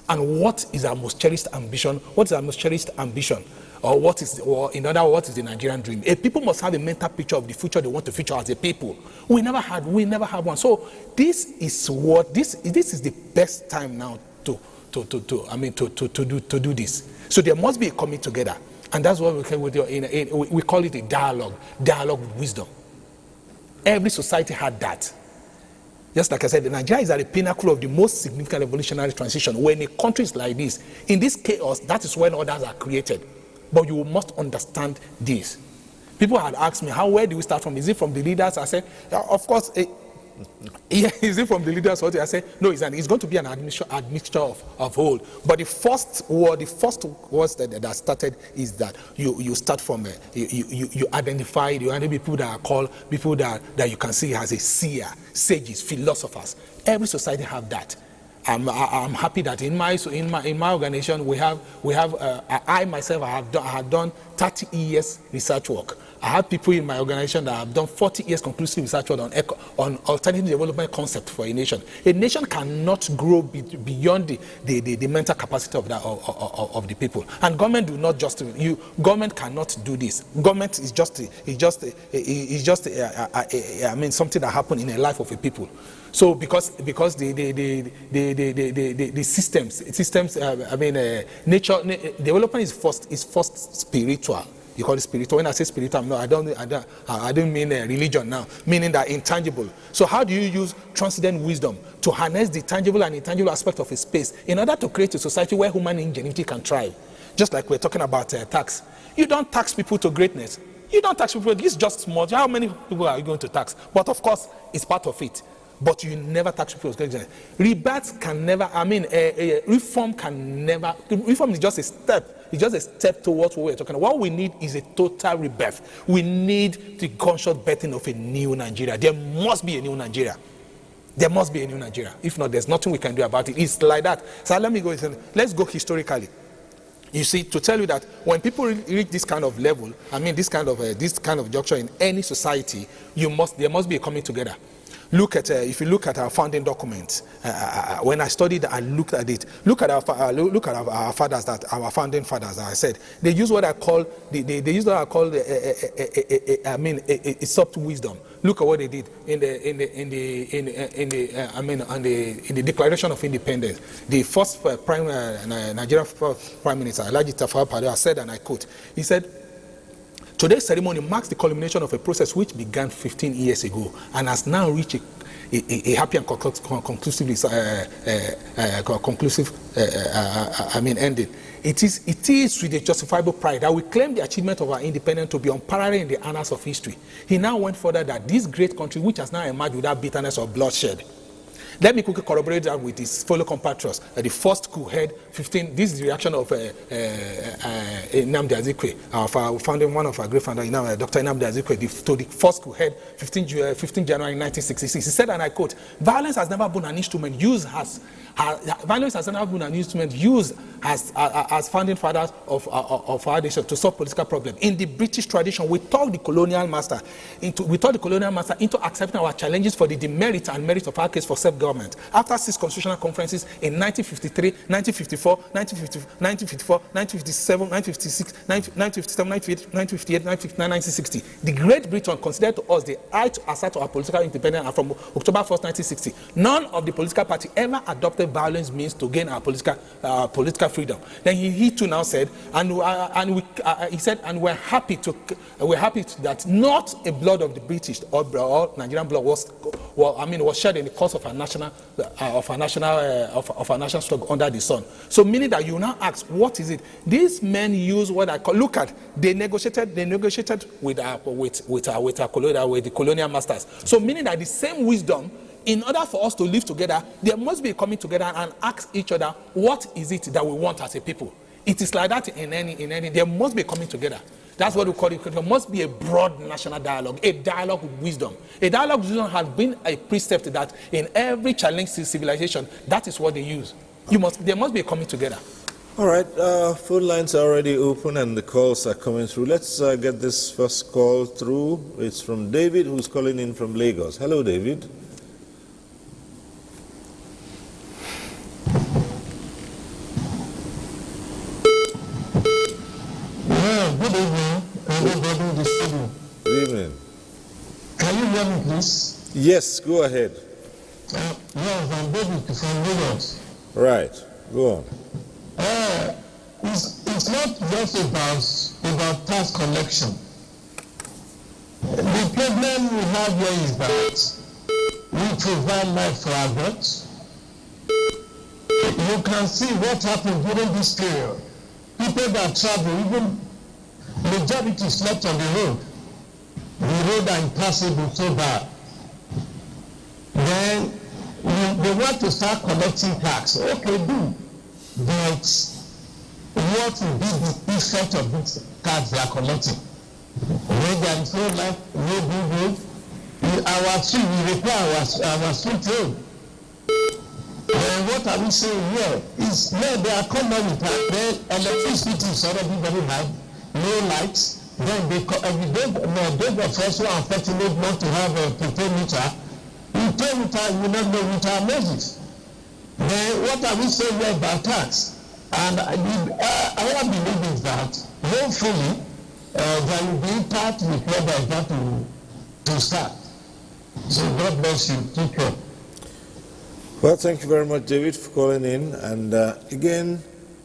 And what is our most cherished ambition? What is our most cherished ambition? Or in other words, what is the Nigerian dream? A people must have a mental picture of the future they want to feature as a people. We never had one. So this is the best time now to do this. So there must be a coming together. And that's what we call it a dialogue with wisdom. Every society had that. Just like I said, Nigeria is at the pinnacle of the most significant evolutionary transition. When a country is like this, in this chaos, that is when others are created. But you must understand this. People had asked me, where do we start from? Is it from the leaders? I said, of course. Is it from the leaders? I said, no, it's going to be an admixture of whole. But the first words that started is that you start from you identify people that are called people that you can see as a seer, sages, philosophers. Every society have that. I'm happy that in my organization we have I myself have done 30 years research work. I have people in my organization that have done 40 years conclusive research work on alternative development concept for a nation. A nation cannot grow beyond the mental capacity of the people. And government do not just government cannot do this. Government is just something that happened in the life of a people. So because the systems nature development is first spiritual. You call it spiritual. When I say spiritual, I don't mean religion now, meaning that intangible. So how do you use transcendent wisdom to harness the tangible and intangible aspect of a space in order to create a society where human ingenuity can thrive? Just like we're talking about tax. You don't tax people to greatness. You don't tax people. It's just small. How many people are you going to tax? But of course, it's part of it. But you never tax people. Rebates can never, reform can never, reform is just a step. It's just a step towards what we're talking about. What we need is a total rebirth. We need the conscious birthing of a new Nigeria. There must be a new Nigeria. There must be a new Nigeria. If not, there's nothing we can do about it. It's like that. So let's go historically. You see, to tell you that when people reach this kind of level, this kind of juncture in any society, there must be a coming together. Look at if you look at our founding documents. When I studied and looked at it, look at our fathers, that our founding fathers. I said they use what I call they use what I call a soft wisdom. Look at what they did in the Declaration of Independence. The first Nigerian first Prime Minister, Alhaji Tafawa Balewa, said, and I quote, he said, "Today's ceremony marks the culmination of a process which began 15 years ago and has now reached a happy and conclusive ending. It is with a justifiable pride that we claim the achievement of our independence to be unparalleled in the annals of history." He now went further that this great country, which has now emerged without bitterness or bloodshed. Let me quickly corroborate that with his fellow compatriots. The first coup had 15. This is the reaction of Nnamdi Azikiwe, our founding, one of our great founders, Dr. Nnamdi Azikiwe, to the first coup had 15 January 1966. He said, and I quote, "Violence has never been an instrument used as founding fathers of our nation to solve political problems. In the British tradition, we talked the colonial master into accepting our challenges for the demerits and merits of our case for self-government. After 6 constitutional conferences in 1953, 1954, 1954, 1957, 1956, 1957, 1958, 1959, 1960, the Great Britain considered to us the right to assert our political independence, and from October 1st, 1960, none of the political party ever adopted violence means to gain our political freedom." Then he too now said, he said, and we're happy that not a blood of the British or Nigerian blood was shed in the course of our national struggle under the sun. So meaning that you now ask, what is it? These men use what I call, they negotiated with the colonial masters. So meaning that the same wisdom, in order for us to live together, there must be coming together and ask each other, what is it that we want as a people? It is like that in any, there must be coming together. That's what we call it. There must be a broad national dialogue, a dialogue with wisdom. A dialogue with wisdom has been a precept that in every challenge to civilization, that is what they use. There must be a coming together. All right, phone lines are already open and the calls are coming through. Let's get this first call through. It's from David, who's calling in from Lagos. Hello, David. Good evening, everybody in the studio. Good evening. Can you hear me, please? Yes, go ahead. Yes, I'm David from Lagos. Right, go on. It's not just about tax collection. The problem we have here is that we provide life for adults. You can see what happened during this period. People that travel, even majority slept on the road. The road are impassable, so bad. Then they want to start collecting tax. Okay, do. But what will be the effect of this tax they are collecting? When there is no life, no good road, our street, we require our street road. What are we saying here? Is they are common with that. Then electricity is already very high, no lights. Then those of us who are unfortunate not to have a prepaid meter, you pay meter, you not know meter Moses. Then what are we saying here about tax? And our belief is that hopefully there will be impact with what they got to start. So God bless you. Take care. Well, thank you very much, David, for calling in. And again,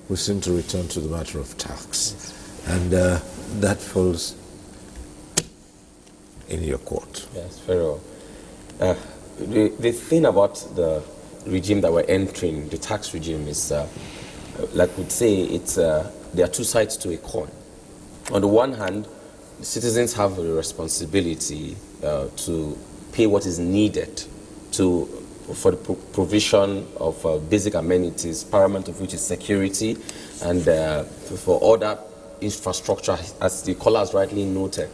we seem to return to the matter of tax. And that falls in your court. Yes, very well. The thing about the regime that we're entering, the tax regime, is, like we'd say, there are two sides to a coin. On the one hand, the citizens have a responsibility to pay what is needed for the provision of basic amenities, paramount of which is security, and for other infrastructure, as the callers rightly noted.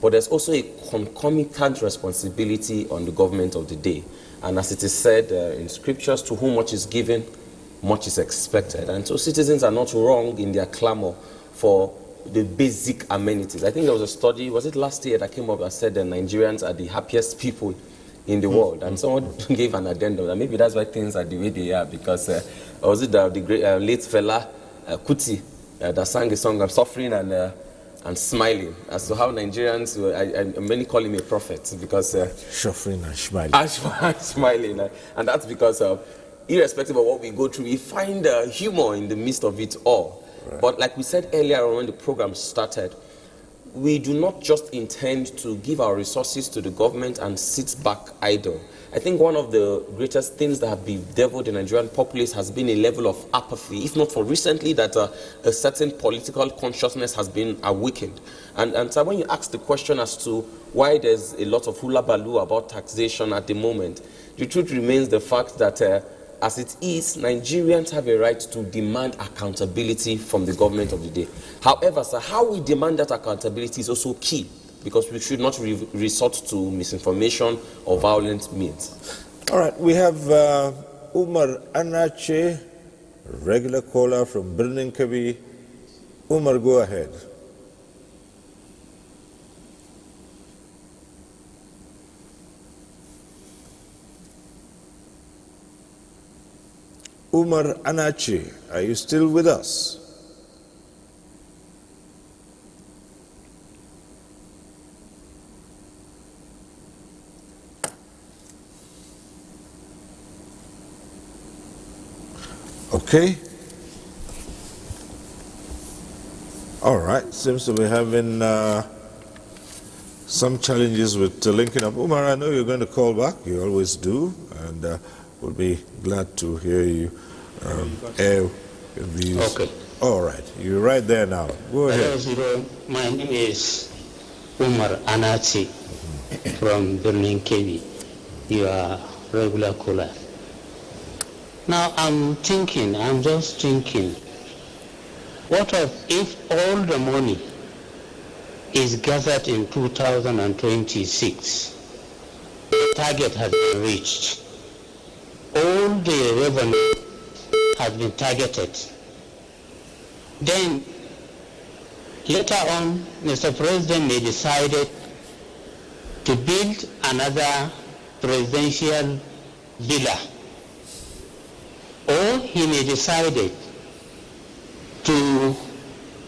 But there's also a concomitant responsibility on the government of the day. And as it is said in scriptures, to whom much is given, much is expected. And so citizens are not wrong in their clamor for the basic amenities. I think there was a study, was it last year, that came up that said that Nigerians are the happiest people in the world. And someone gave an addendum, and maybe that's why things are the way they are, because was it the great late fella Kuti that sang a song, I'm suffering and smiling, as to how Nigerians, many call him a prophet, because suffering and smiling. And smiling, and that's because irrespective of what we go through, we find humor in the midst of it all. Right. But like we said earlier when the program started, we do not just intend to give our resources to the government and sit back idle. I think one of the greatest things that have bedeviled the Nigerian populace has been a level of apathy, if not for recently, that a certain political consciousness has been awakened. And so when you ask the question as to why there's a lot of hula baloo about taxation at the moment, the truth remains the fact that as it is, Nigerians have a right to demand accountability from the government of the day. However, sir, how we demand that accountability is also key, because we should not resort to misinformation or violent means. All right, we have Umar Anache, regular caller from Birnin Kabi. Umar, go ahead. Umar Anache, are you still with us? Okay. All right. Seems to be having some challenges with linking up. Umar, I know you're going to call back. You always do. And we'll be glad to hear you air your views. Okay. All right. You're right there now. Go ahead. Hello, my name is Umar Anachi from Birnin Kevi. You are regular caller. Now I'm just thinking, what if all the money is gathered in 2026, the target has been reached, all the revenue has been targeted, then later on Mr. President may decide to build another presidential villa, or he may decide to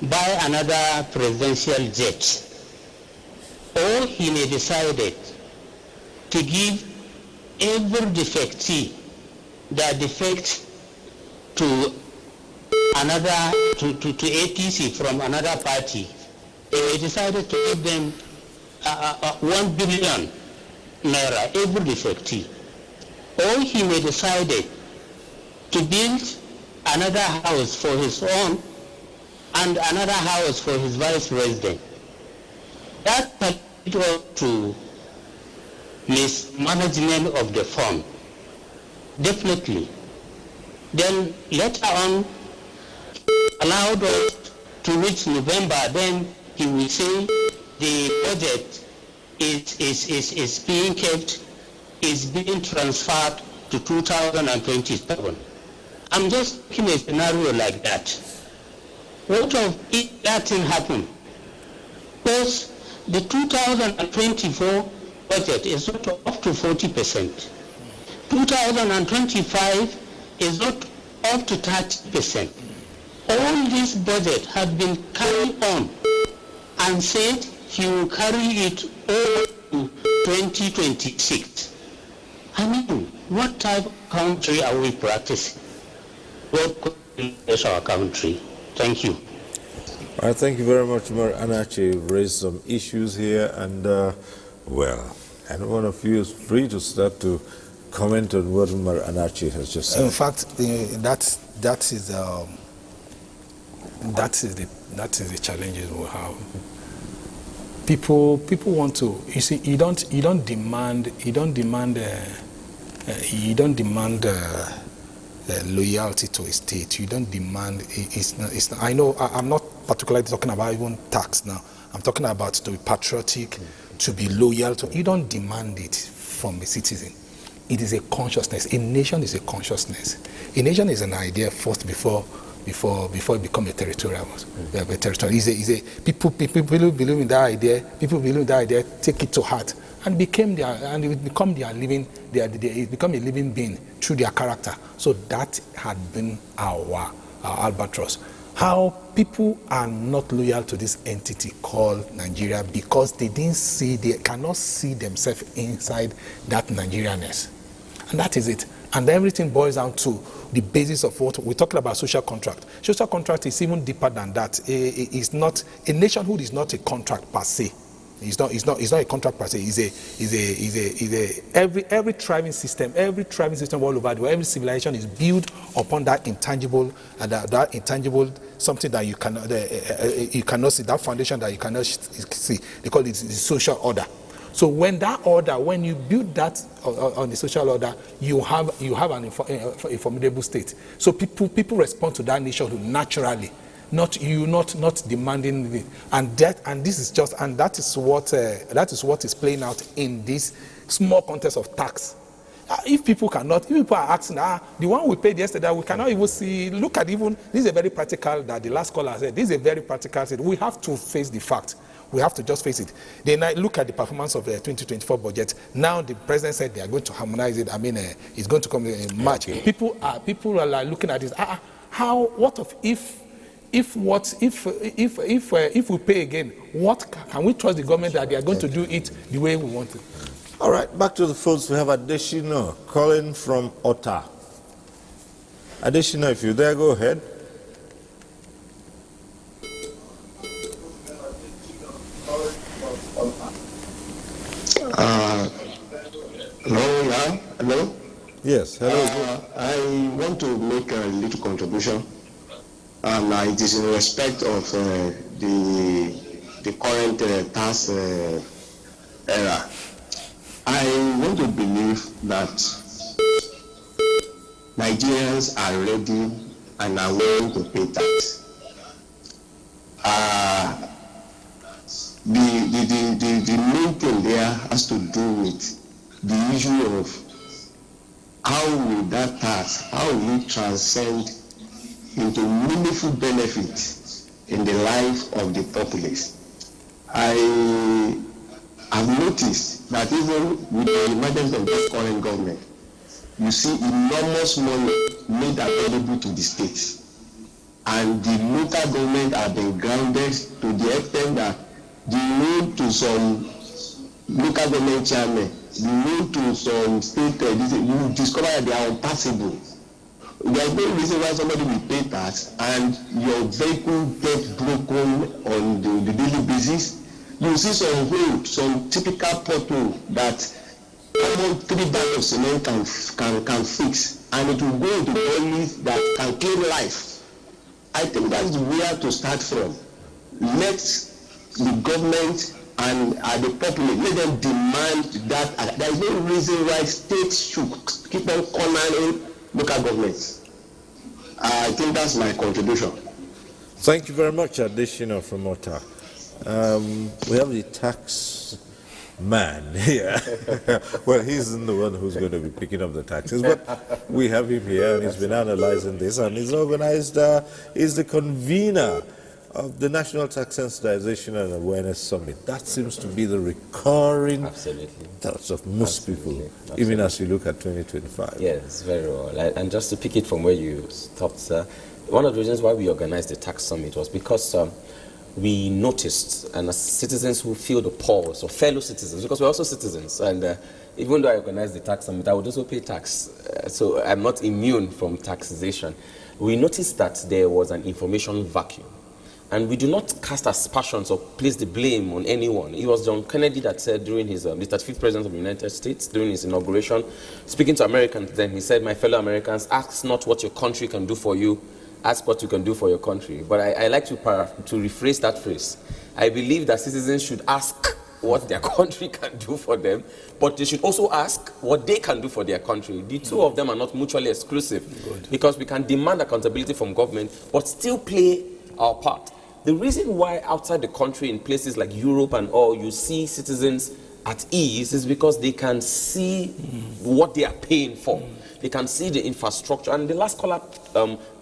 buy another presidential jet, or he may decide to give every defectee that defects to another to APC from another party. He may decide to give them 1 billion naira every defectee, or he may decide to build another house for his own and another house for his vice president. That was to mismanagement of the fund, definitely. Then later on, allowed us to reach November, then he will say the budget is being kept, is being transferred to 2027. I'm just making a scenario like that. What if that thing happen? Because the 2024 budget is not up to 40%. 2025 is not up to 30%. All this budget has been carried on and said he will carry it all to 2026. I mean, what type of country are we practicing? What is our country? Thank you. All right, thank you very much, Umar Anache. You've raised some issues here, and well, and one of you is free to start to comment on what Umar Anache has just said. In fact, that is the challenges we have. People want to. You see, you don't demand loyalty to a state. You don't demand. It's not, I know. I'm not particularly talking about even tax now. I'm talking about to be patriotic, to be loyal to. You don't demand it from a citizen. It is a consciousness. A nation is a consciousness. A nation is an idea first before before it become a territorial. People believe in that idea. People believe in that idea. Take it to heart, and it become a living being through their character. So that had been our albatross. How people are not loyal to this entity called Nigeria because they cannot see themselves inside that Nigerianness. And that is it. And everything boils down to the basis of what we're talking about: social contract. Social contract is even deeper than that. It's not a nationhood is not a contract per se. It's not a contract per se. Every thriving system all over the world, every civilization is built upon that intangible something that you cannot see, that foundation that you cannot see. They call it the social order. So when you build that on the social order, you have a formidable state. So people respond to that nationhood naturally, not demanding it. And that is what is playing out in this small contest of tax. If people are asking, the one we paid yesterday, we cannot even see. Look at this is a very practical. That the last caller said. This is a very practical thing. We have to face the fact. We have to just face it. Then I look at the performance of the 2024 budget. Now the president said they are going to harmonize it. I mean, it's going to come in March. People are like looking at this. If we pay again, what can we trust the government that they are going to do it the way we want it? All right, back to the phones. We have Adeshina calling from Ota. Adeshina, if you're there, go ahead. Hello? Yes, hello. I want to make a little contribution, and it is in respect of the current tax era. I want to believe that Nigerians are ready and are willing to pay tax. The main thing there has to do with the issue of how will that tax, how will it transcend into meaningful benefit in the life of the populace. I have noticed that even with the emergence of this current government, you see enormous money made available to the states. And the local government have been grounded to the extent that the loan to some local government chairmen, the loan to some state, you discover that they are unpassable. There is no reason why somebody will pay tax and your vehicle gets broken on the daily basis. You see some road, some typical pothole that almost 3 bags of cement can fix, and it will go into bodies that can claim life. I think that's where to start from. Let the government and the populace, let them demand that. There is no reason why states should keep on cornering local governments. I think that's my contribution. Thank you very much, Adeshina from Ota. We have the tax man here. Well, he's the one who's going to be picking up the taxes, but we have him here, and he's been analyzing this, and he's organized, he's the convener of the National Tax Sensitization and Awareness Summit. That seems to be the recurring thoughts of most people, even as you look at 2025. Yes, very well. And just to pick it from where you stopped, sir, one of the reasons why we organized the tax summit was because we noticed, and as citizens who feel the pulse, or fellow citizens, because we're also citizens, and even though I organized the tax summit, I would also pay tax, so I'm not immune from taxation. We noticed that there was an information vacuum. And we do not cast aspersions or place the blame on anyone. It was John Kennedy that said during his, the 35th president of the United States, during his inauguration, speaking to Americans then, he said, "My fellow Americans, ask not what your country can do for you, ask what you can do for your country." But I like to rephrase that phrase. I believe that citizens should ask what their country can do for them, but they should also ask what they can do for their country. The two of them are not mutually exclusive, because we can demand accountability from government, but still play our part. The reason why outside the country, in places like Europe and all, you see citizens at ease is because they can see what they are paying for. They can see the infrastructure. And the last caller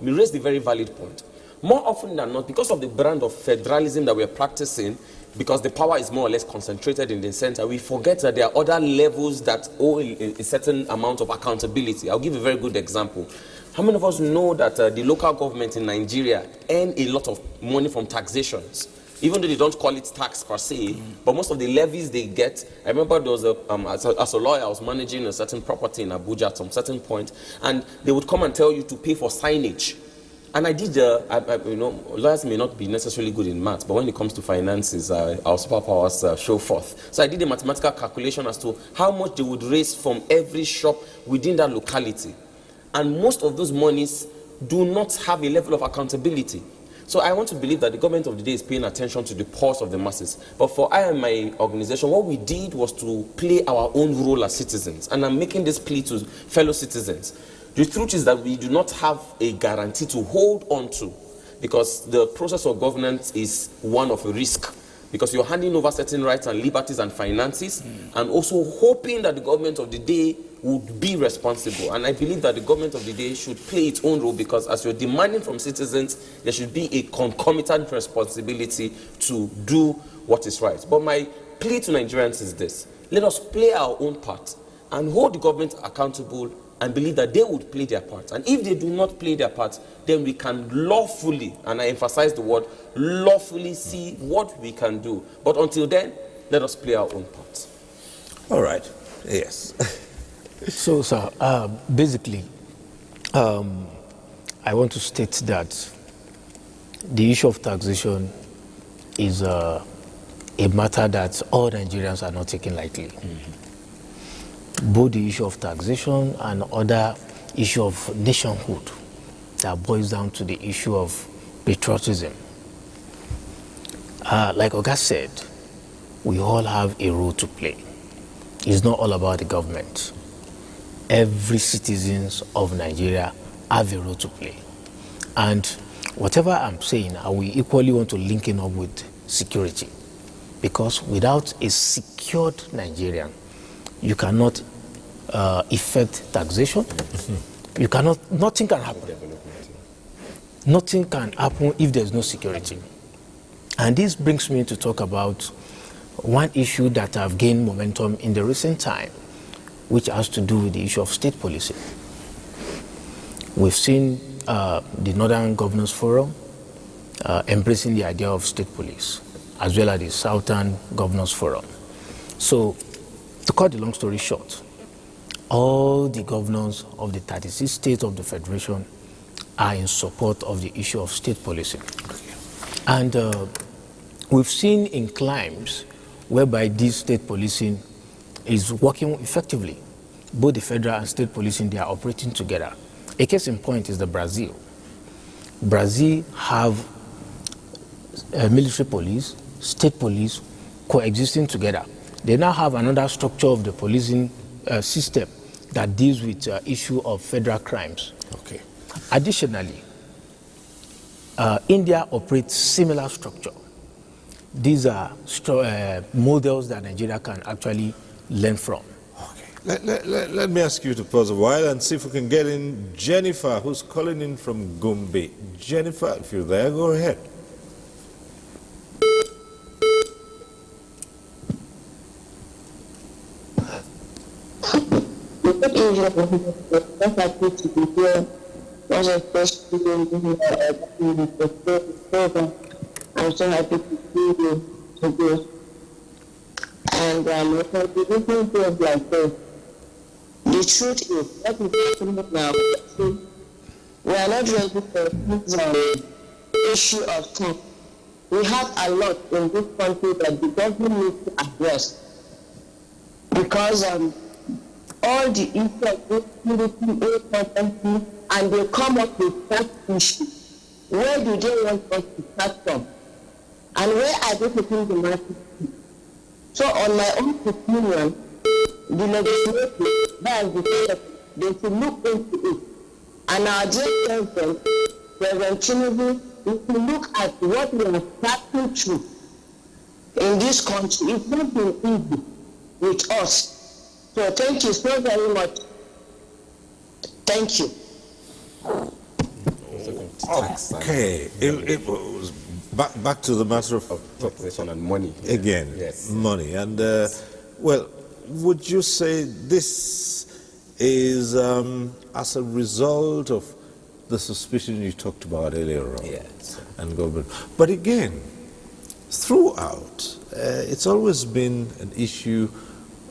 raised a very valid point. More often than not, because of the brand of federalism that we're practicing, because the power is more or less concentrated in the center, we forget that there are other levels that owe a certain amount of accountability. I'll give a very good example. How many of us know that the local government in Nigeria earn a lot of money from taxations? Even though they don't call it tax per se, but most of the levies they get. I remember there was as a lawyer, I was managing a certain property in Abuja at some certain point, and they would come and tell you to pay for signage. And I did, lawyers may not be necessarily good in maths, but when it comes to finances, our superpowers show forth. So I did a mathematical calculation as to how much they would raise from every shop within that locality. And most of those monies do not have a level of accountability. So I want to believe that the government of the day is paying attention to the pulse of the masses. But for I and my organization, what we did was to play our own role as citizens. And I'm making this plea to fellow citizens. The truth is that we do not have a guarantee to hold on to, because the process of governance is one of a risk, because you're handing over certain rights and liberties and finances, and also hoping that the government of the day would be responsible. And I believe that the government of the day should play its own role, because as you're demanding from citizens, there should be a concomitant responsibility to do what is right. But my plea to Nigerians is this: let us play our own part and hold the government accountable, and believe that they would play their part. And if they do not play their part, then we can lawfully, and I emphasize the word lawfully, see what we can do. But until then, let us play our own part. All right. Yes. So, sir, basically, I want to state that the issue of taxation is a matter that all Nigerians are not taking lightly. Both the issue of taxation and other issue of nationhood that boils down to the issue of patriotism. Like Oga said, we all have a role to play. It's not all about the government. Every citizen of Nigeria have a role to play. And whatever I'm saying, I will equally want to link it up with security. Because without a secured Nigerian, you cannot effect taxation. You cannot, nothing can happen. Nothing can happen if there's no security. And this brings me to talk about one issue that have gained momentum in the recent time, which has to do with the issue of state policing. We've seen the Northern Governors Forum embracing the idea of state police, as well as the Southern Governors Forum. So, to cut the long story short, all the governors of the 36 states of the Federation are in support of the issue of state policing. And we've seen in climes whereby this state policing is working effectively. Both the federal and state policing, they are operating together. A case in point is the Brazil. Brazil have military police, state police coexisting together. They now have another structure of the policing system that deals with issue of federal crimes. Okay. Additionally, India operates similar structure. These are models that Nigeria can actually learn from. Let me ask you to pause a while and see if we can get in Jennifer, who's calling in from Gombe. Jennifer, if you're there, go ahead. I'm so happy to see you today. And the contribution feels like this. The truth is, what is happening now, we are not ready for this issue of tax. We have a lot in this country that the government needs to address. Because all the issues of security, and they come up with tax issues. Where do they want us to start from? And where are they taking the market? So on my own opinion, the legislature, they should look into it. And our dear President Tinubu, if you look at what we are passing through in this country, it's not been easy. with us. So thank you so very much. Thank you. Okay. It was back to the matter of taxation and money. Again, yes. Money. And, well, would you say this is as a result of the suspicion you talked about earlier on? Yes. And government. But again, throughout, it's always been an issue,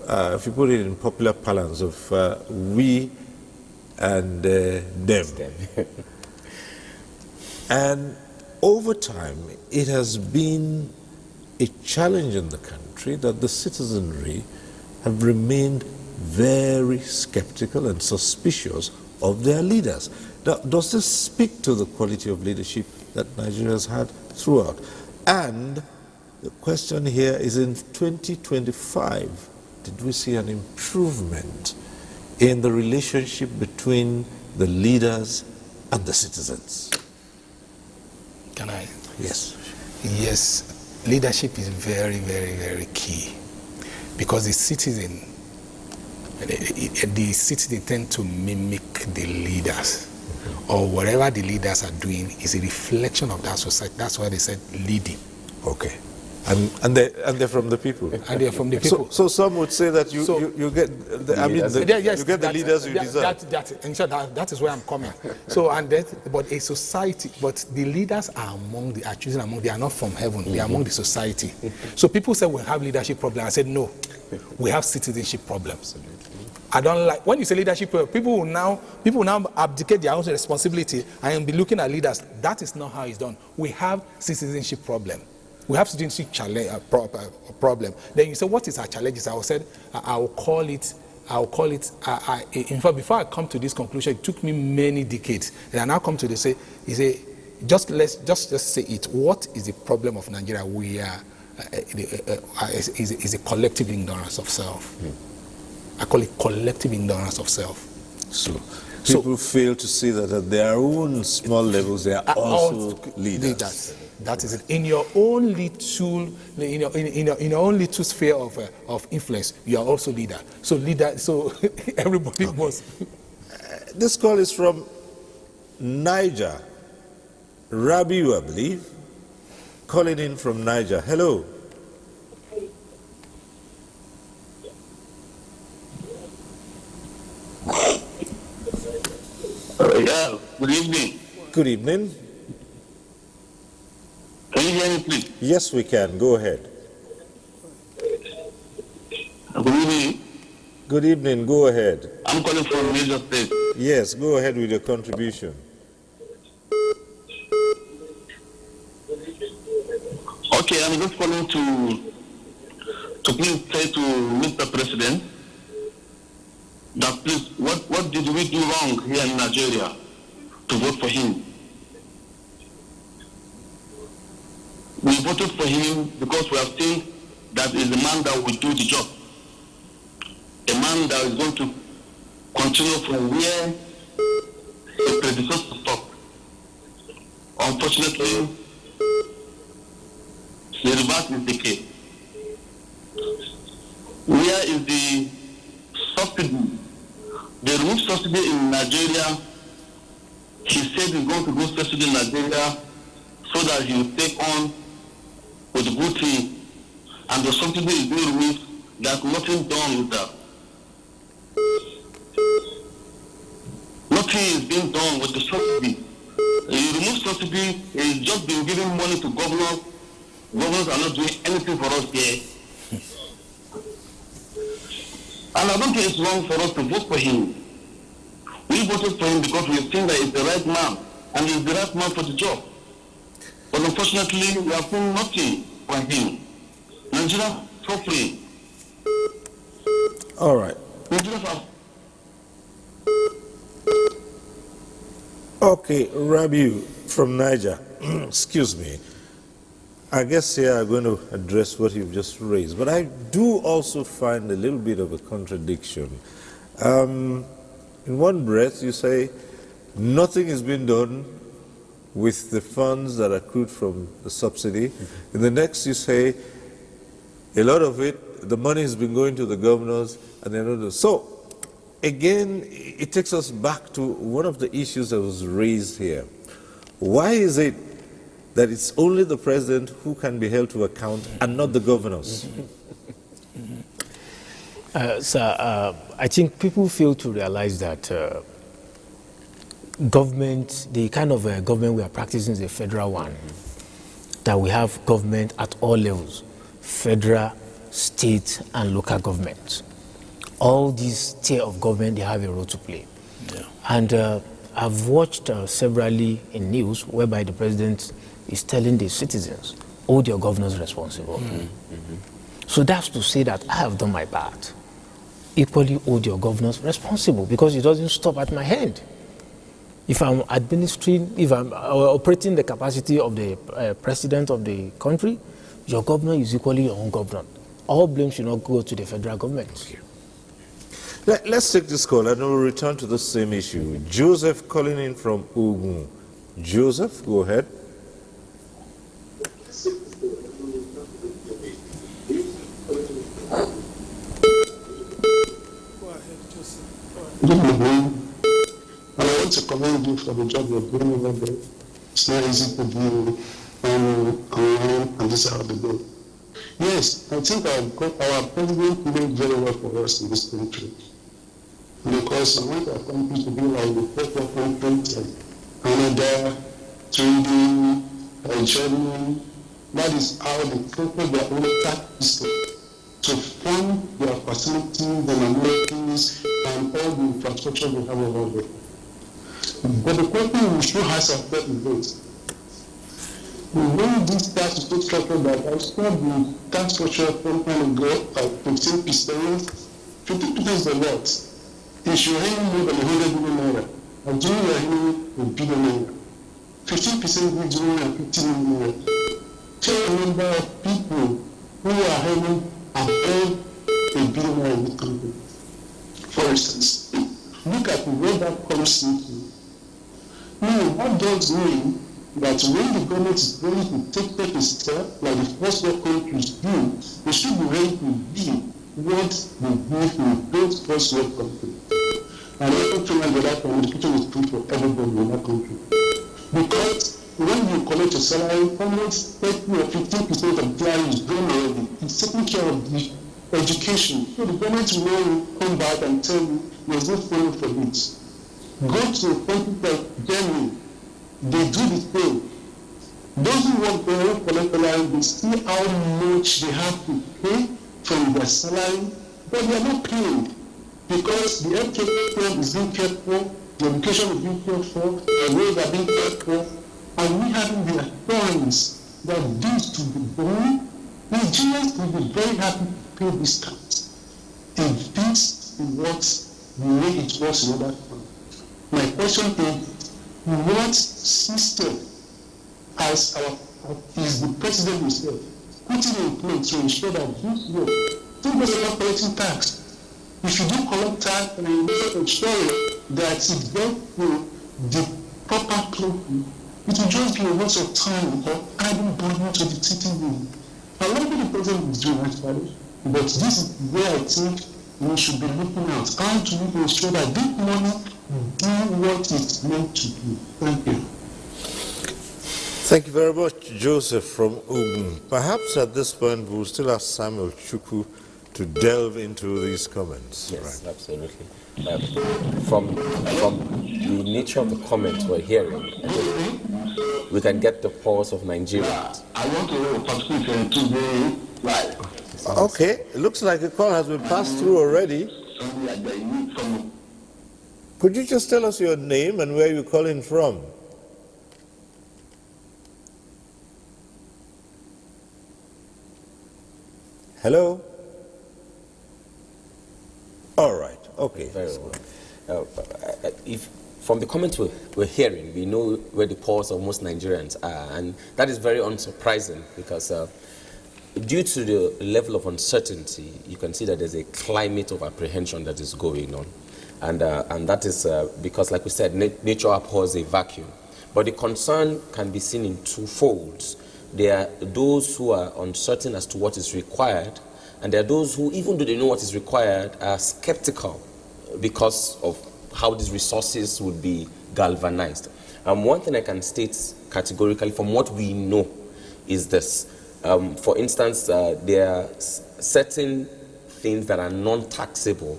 if you put it in popular parlance, of we and them. And over time, it has been a challenge in the country that the citizenry have remained very skeptical and suspicious of their leaders. Now, does this speak to the quality of leadership that Nigeria has had throughout? And the question here is, in 2025, did we see an improvement in the relationship between the leaders and the citizens? Can I? Yes. Yes, leadership is very, very, very key, because the citizen tend to mimic the leaders, or whatever the leaders are doing is a reflection of that society. That's why they said leading. Okay. And they're from the people. And they're from the people. So some would say that you get you get the leaders you deserve. That is where I'm coming. But a society, but the leaders are choosing among. They are not from heaven. They are among the society. So people say we have leadership problems. I said no, we have citizenship problems. I don't like when you say leadership. People will now abdicate their own responsibility and be looking at leaders. That is not how it's done. We have citizenship problem. We have citizenship problem. Then you say, what is our challenges? I will call it. In fact, before I come to this conclusion, it took me many decades. And I now come to the say, just say it. What is the problem of Nigeria? We are is a collective ignorance of self. I call it collective ignorance of self. So people fail to see that at their own small levels they are also leaders. That is it. In your own little, in your own little sphere of influence, you are also leader. So everybody must. This call is from Niger. Rabiu, I believe, calling in from Niger. Hello. Yeah, good evening. Good evening. Can you hear me, please? Yes, we can. Go ahead. Good evening. Good evening. Go ahead. I'm calling from Niger State. Yes, go ahead with your contribution. Okay, I'm just calling to please say to Mr. President that please, what did we do wrong here in Nigeria to vote for him? We voted for him because we have seen that is a man that will do the job. A man that is going to continue from where the predecessor stopped. Unfortunately, the reverse is the case. Where is the subsidy? They removed subsidy in Nigeria. He said he's going to go subsidy in Nigeria so that he will take on with the good thing. And the subsidy is being removed. There's nothing done with that. Nothing is being done with the subsidy. You remove subsidy, it's just been giving money to governors. Governors are not doing anything for us here. And I don't think it's wrong for us to vote for him. We voted for him because we think that he's the right man, and he's the right man for the job. But unfortunately, we have seen nothing for him. Nigeria is suffering. All right. Nigeria. Okay, Rabiu from Niger. Excuse me. I guess here I'm going to address what you've just raised, but I do also find a little bit of a contradiction. In one breath, you say nothing has been done with the funds that accrued from the subsidy. In the next, you say a lot of it the money has been going to the governors, and they're not. So, again, it takes us back to one of the issues that was raised here. Why is it that it's only the president who can be held to account and not the governors? I think people fail to realize that government, the kind of government we are practicing is a federal one. That we have government at all levels, federal, state, and local government. All these tier of government, they have a role to play. Yeah. And I've watched severally in news whereby the president is telling the citizens, hold your governors responsible. So that's to say that I have done my part. Equally hold your governors responsible, because it doesn't stop at my hand. If I'm administering, if I'm operating the capacity of the president of the country, your governor is equally your own governor. All blame should not go to the federal government. Okay. Let's take this call and we'll return to the same issue. Joseph calling in from Ogun. Joseph, go ahead. Good evening. I want to commend you for the job you're doing over there. It's not easy to do online and this out of the day. Yes, I think our president did very well for us in this country. Because I want our country to be like the first world countries like Canada, Sweden, Germany. That is how they created their own tax system to fund their facilities and amenities and all the infrastructure we have over there. But the question we should ask ourselves is this. When this tax is so structured that I saw the tax structure from time ago at 15%, 50% is a lot. If you're earning more than 100 billion naira, assuming you're earning a billion naira, 15% is 150 million naira. Take a number of people who are earning above a billion naira in the country. For instance, look at where that comes into. Now, that does mean that when the government is ready to take a step, like the first world countries do, they should be ready to do what they do in those first world countries. And I don't think that communication is true for everybody in that country. Because when you collect a salary, almost 30 or 15% of the salary is gone already. It's taking care of the education. So the government will come back and tell you there's no funding for this. Go to a country like Germany, they do the same. Those who work there who collect salary, they see how much they have to pay from their salary, but they are not paying because the healthcare system is being cared for, the education is being cared for, the roads are being cared for, and we having the assurance that this to be done, Nigerians will be very happy to pay this tax. If this works the way it works in other countries. My question is, what system is the president himself putting in place to ensure that this work, people are not collecting tax? If you do collect tax and you make ensure that it goes through the proper clothing, it will just be a waste of time or adding burden to the citizen. I like what the president is doing actually, but this is where I think we should be looking at. How do we ensure that this money do what it's meant to do? Thank you. Thank you very much, Joseph from Ogun. Perhaps at this point we'll still ask Samuel Chukwu to delve into these comments. Yes, right. Absolutely. From the nature of the comments we're hearing, we can get the pulse of Nigeria. I want to participate today live. Okay, it looks like a call has been passed through already. Could you just tell us your name and where you're calling from? Hello? All right, okay. Very well. If from the comments we're hearing, we know where the pulse of most Nigerians are, and that is very unsurprising because due to the level of uncertainty, you can see that there's a climate of apprehension that is going on. And that is because, like we said, nature abhors a vacuum. But the concern can be seen in two folds. There are those who are uncertain as to what is required, And there are those who, even though they know what is required, are skeptical because of how these resources would be galvanized. One thing I can state categorically from what we know is this. For instance, there are certain things that are non-taxable,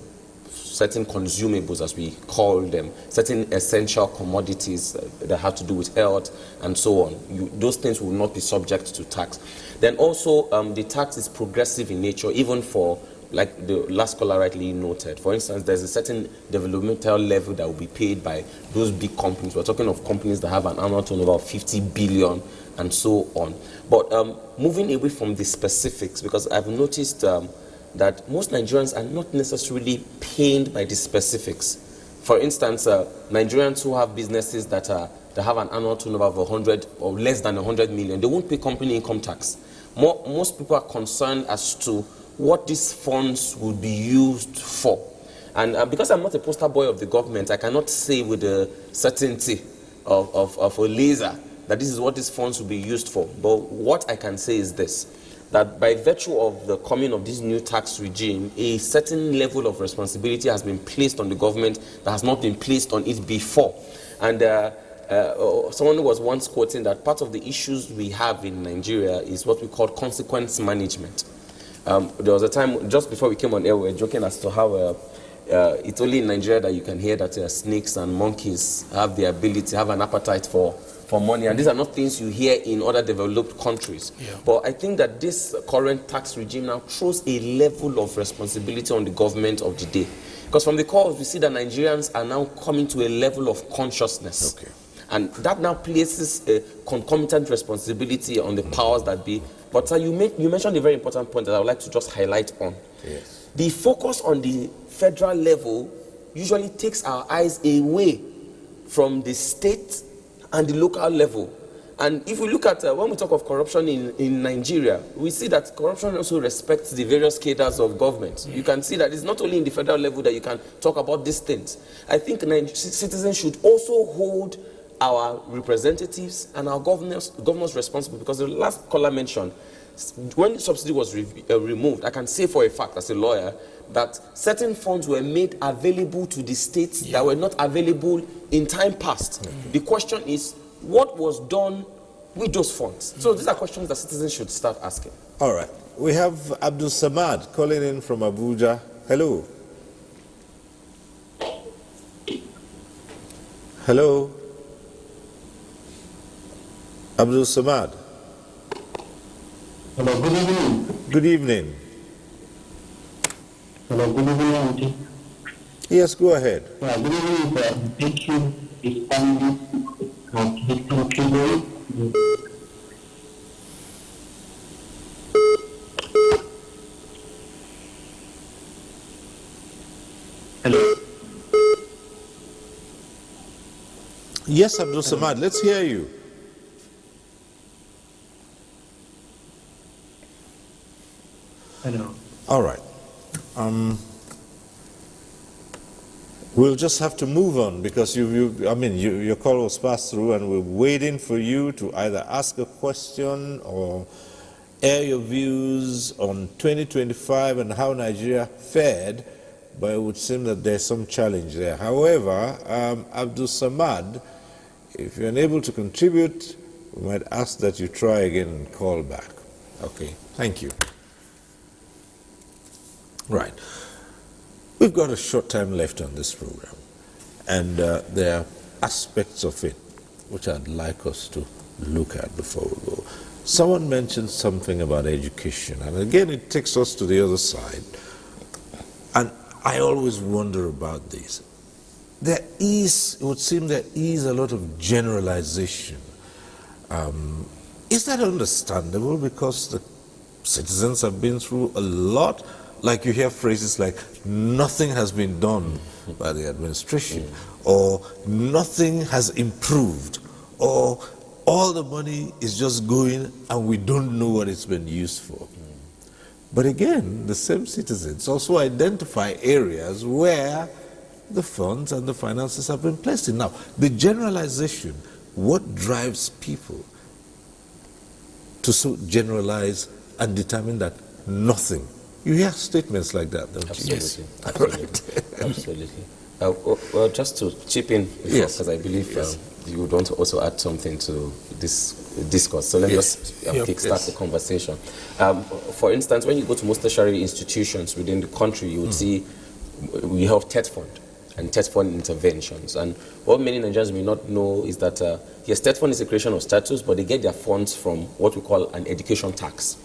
certain consumables as we call them, certain essential commodities that have to do with health and so on. Those things will not be subject to tax. Then also the tax is progressive in nature, even for, like the last caller rightly noted. For instance, there's a certain developmental level that will be paid by those big companies. We're talking of companies that have an annual turnover of 50 billion and so on. But moving away from the specifics, because I've noticed that most Nigerians are not necessarily pained by the specifics. For instance, Nigerians who have businesses that have an annual turnover of 100 or less than 100 million, they won't pay company income tax. Most people are concerned as to what these funds will be used for. And because I'm not a poster boy of the government, I cannot say with a certainty of a laser that this is what these funds will be used for. But what I can say is this, that by virtue of the coming of this new tax regime, a certain level of responsibility has been placed on the government that has not been placed on it before. And someone was once quoting that part of the issues we have in Nigeria is what we call consequence management. There was a time just before we came on air, we were joking as to how it's only in Nigeria that you can hear that snakes and monkeys have the ability, have an appetite for money, and these are not things you hear in other developed countries. Yeah. But I think that this current tax regime now throws a level of responsibility on the government of the day. Because from the calls, we see that Nigerians are now coming to a level of consciousness. Okay. And that now places a concomitant responsibility on the powers that be. But you mentioned a very important point that I would like to just highlight on. Yes. The focus on the federal level usually takes our eyes away from the state and the local level. And if we look at, when we talk of corruption in Nigeria, we see that corruption also respects the various cadres of government. You can see that it's not only in the federal level that you can talk about these things. I think citizens should also hold our representatives and our governors responsible, because the last caller mentioned, when the subsidy was removed, I can say for a fact as a lawyer that certain funds were made available to the states that were not available in time past. The question is, what was done with those funds? So these are questions that citizens should start asking. All right. We have Abdul Samad calling in from Abuja. Hello. Hello. Abdul Samad. Hello, good evening. Good evening. Hello, good evening, Auntie. Yes, go ahead. Yeah, good evening, sir. Thank you for standing for children. Hello. Yes, Abdul Samad, let's hear you. Hello. All right. We'll just have to move on because your call was passed through, and we're waiting for you to either ask a question or air your views on 2025 and how Nigeria fared, but it would seem that there's some challenge there. However, Abdul Samad, if you're unable to contribute, we might ask that you try again and call back. Okay, thank you. Right. We've got a short time left on this program, and there are aspects of it which I'd like us to look at before we go. Someone mentioned something about education, and again it takes us to the other side, and I always wonder about this. It would seem there is a lot of generalization. Is that understandable because the citizens have been through a lot? Like you hear phrases like, nothing has been done by the administration, or nothing has improved, or all the money is just going and we don't know what it's been used for. But again, the same citizens also identify areas where the funds and the finances have been placed in. Now, the generalization, what drives people to so generalize and determine that nothing You hear statements like that, don't you? Absolutely. Absolutely. Well, just to chip in, because I believe you would want to also add something to this discourse. So let me just kickstart the conversation. For instance, when you go to most tertiary institutions within the country, you would see we have TET Fund and TET Fund interventions. And what many Nigerians may not know is that, yes, TET Fund is a creation of status, but they get their funds from what we call an education tax.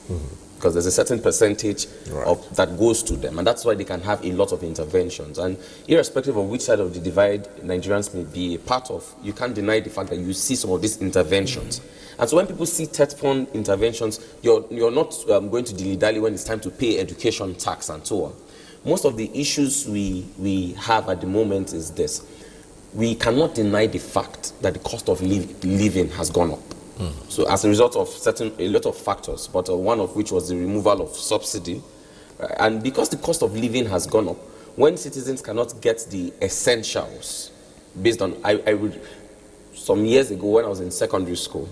Because there's a certain percentage of that goes to them, and that's why they can have a lot of interventions. And irrespective of which side of the divide Nigerians may be a part of, you can't deny the fact that you see some of these interventions. And so when people see TET Fund interventions, you're not going to dilly-dally when it's time to pay education tax and so on. Most of the issues we have at the moment is this. We cannot deny the fact that the cost of living has gone up. So as a result of a lot of factors, but one of which was the removal of subsidy, and because the cost of living has gone up, when citizens cannot get the essentials, based on, some years ago when I was in secondary school,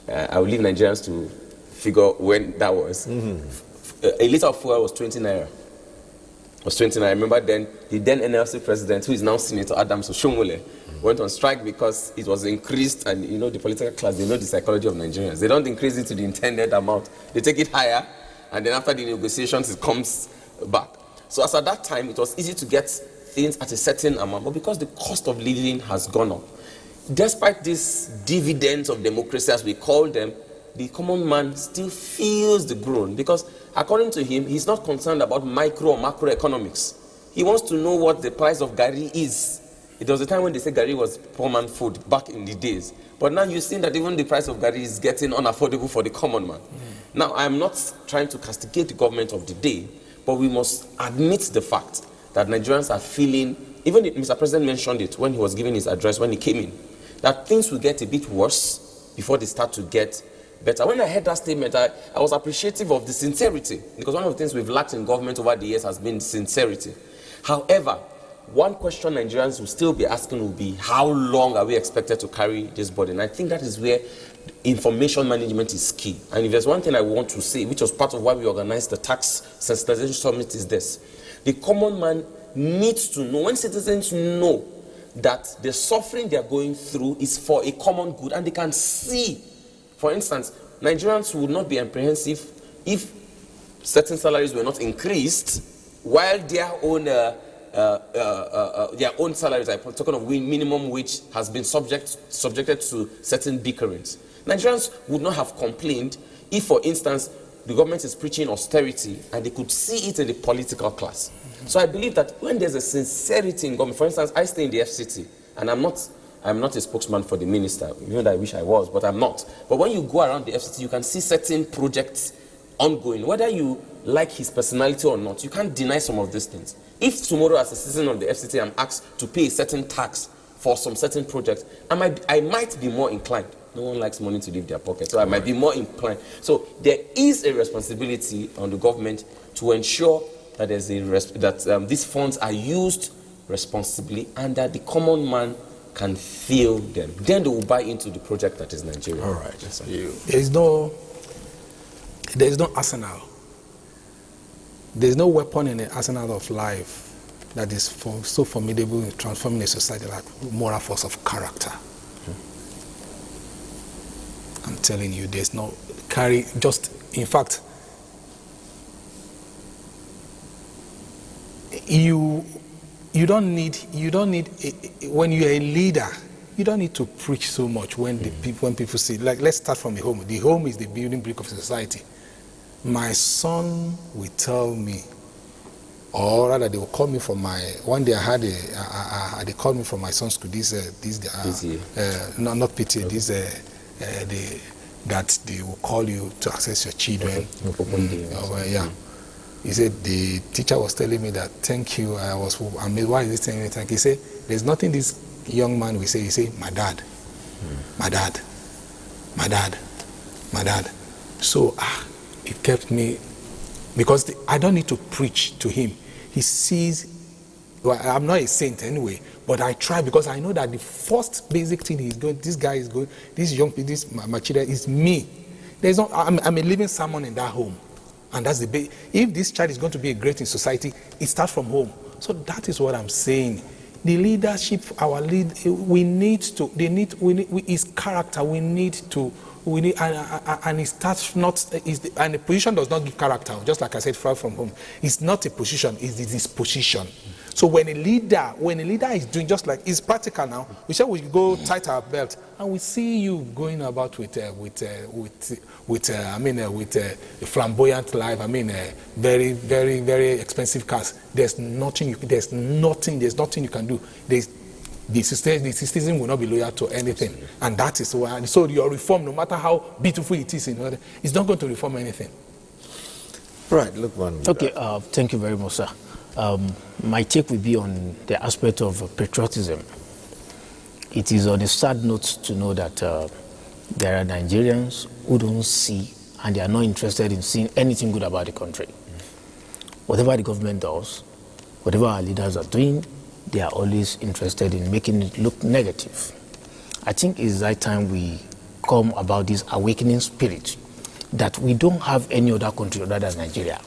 I would leave Nigerians to figure when that was. A liter of fuel was 20 naira. I remember then, the then NLC president, who is now Senator Adams Oshomole, went on strike because it was increased, and you know the political class, they know the psychology of Nigerians. They don't increase it to the intended amount. They take it higher, and then after the negotiations, it comes back. So as at that time, it was easy to get things at a certain amount, but because the cost of living has gone up, despite these dividends of democracy, as we call them, the common man still feels the groan, because according to him, he's not concerned about micro or macroeconomics. He wants to know what the price of Gari is. It was a time when they said Gari was poor man food back in the days. But now you've seen that even the price of Gari is getting unaffordable for the common man. Now, I'm not trying to castigate the government of the day, but we must admit the fact that Nigerians are feeling, even Mr. President mentioned it when he was giving his address, when he came in, that things will get a bit worse before they start to get better. When I heard that statement, I was appreciative of the sincerity, because one of the things we've lacked in government over the years has been sincerity. However, one question Nigerians will still be asking will be, how long are we expected to carry this burden? I think that is where information management is key. And if there's one thing I want to say, which was part of why we organized the Tax Sensitization Summit, is this. The common man needs to know, when citizens know that the suffering they're going through is for a common good, and they can see. For instance, Nigerians would not be apprehensive if certain salaries were not increased, while their own salaries, I'm talking of minimum wage, has been subjected to certain bickerings. Nigerians would not have complained if, for instance, the government is preaching austerity and they could see it in the political class. So I believe that when there's a sincerity in government, for instance, I stay in the FCT, and I'm not a spokesman for the minister, even though I wish I was, but I'm not. But when you go around the FCT, you can see certain projects ongoing. Whether you like his personality or not, you can't deny some of these things. If tomorrow, as a citizen of the FCT, I'm asked to pay a certain tax for some certain project, I might be more inclined. No one likes money to leave their pocket, so I might be more inclined. So there is a responsibility on the government to ensure that these funds are used responsibly and that the common man can feel them. Then they will buy into the project that is Nigeria. All right. There is no arsenal. There is no weapon in the arsenal of life that is so formidable in transforming a society like moral force of character. I'm telling you, there's no in fact, you don't need when you're a leader, you don't need to preach so much when people say, like, let's start from the home. The home is the building brick of society. My son will tell me, or rather they will call me from my, one day they called me from my son's school, not PTA, that they will call you to access your children. He said, the teacher was telling me that, thank you, I mean, why is this telling me thank you? He said, there's nothing this young man will say. He said, my dad, my dad, my dad, my dad. So it kept me, because I don't need to preach to him. He sees, well, I'm not a saint anyway, but I try, because I know that the first basic thing this guy is going, this young people, my children, is me. I'm a living sermon in that home. And that's the if this child is going to be a great in society, it starts from home. So that is what I'm saying. The leadership, our lead, we need to. His character. We need, and it starts not. And the position does not give character. Just like I said, far from home, it's not a position. It's the disposition. So when a leader is doing, just like it's practical now, we say we go tight our belt, and we see you going about with a flamboyant life. Very, very, very expensive cars. There's nothing you can do. The system will not be loyal to anything, and that is why. So your reform, no matter how beautiful it is, it's not going to reform anything. Right, look one. Okay, thank you very much, sir. My take will be on the aspect of patriotism. It is on a sad note to know that there are Nigerians who don't see and they are not interested in seeing anything good about the country. Whatever the government does, whatever our leaders are doing, they are always interested in making it look negative. I think it's high time we come about this awakening spirit that we don't have any other country other than Nigeria.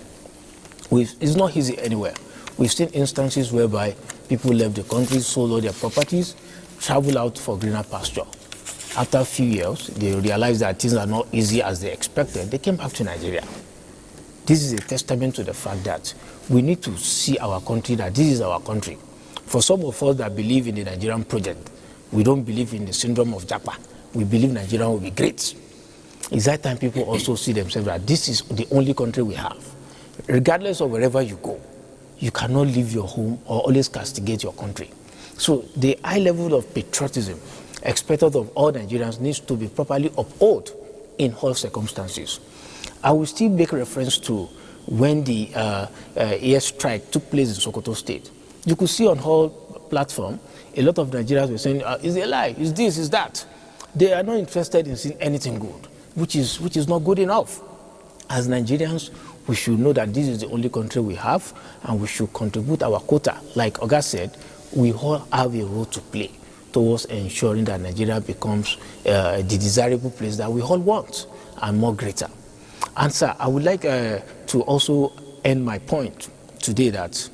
It's not easy anywhere. We've seen instances whereby people left the country, sold all their properties, travel out for greener pasture. After a few years, they realized that things are not easy as they expected. They came back to Nigeria. This is a testament to the fact that we need to see our country, that this is our country. For some of us that believe in the Nigerian project, we don't believe in the syndrome of Japa. We believe Nigeria will be great. It's that time people also see themselves that this is the only country we have. Regardless of wherever you go, you cannot leave your home or always castigate your country. So the high level of patriotism expected of all Nigerians needs to be properly upheld in all circumstances. I will still make reference to when the air strike took place in Sokoto State. You could see on whole platform, a lot of Nigerians were saying, is it a lie? Is this, is that? They are not interested in seeing anything good, which is not good enough. As Nigerians, we should know that this is the only country we have, and we should contribute our quota. Like Oga said, we all have a role to play towards ensuring that Nigeria becomes the desirable place that we all want, and more greater. And sir, I would like to also end my point today that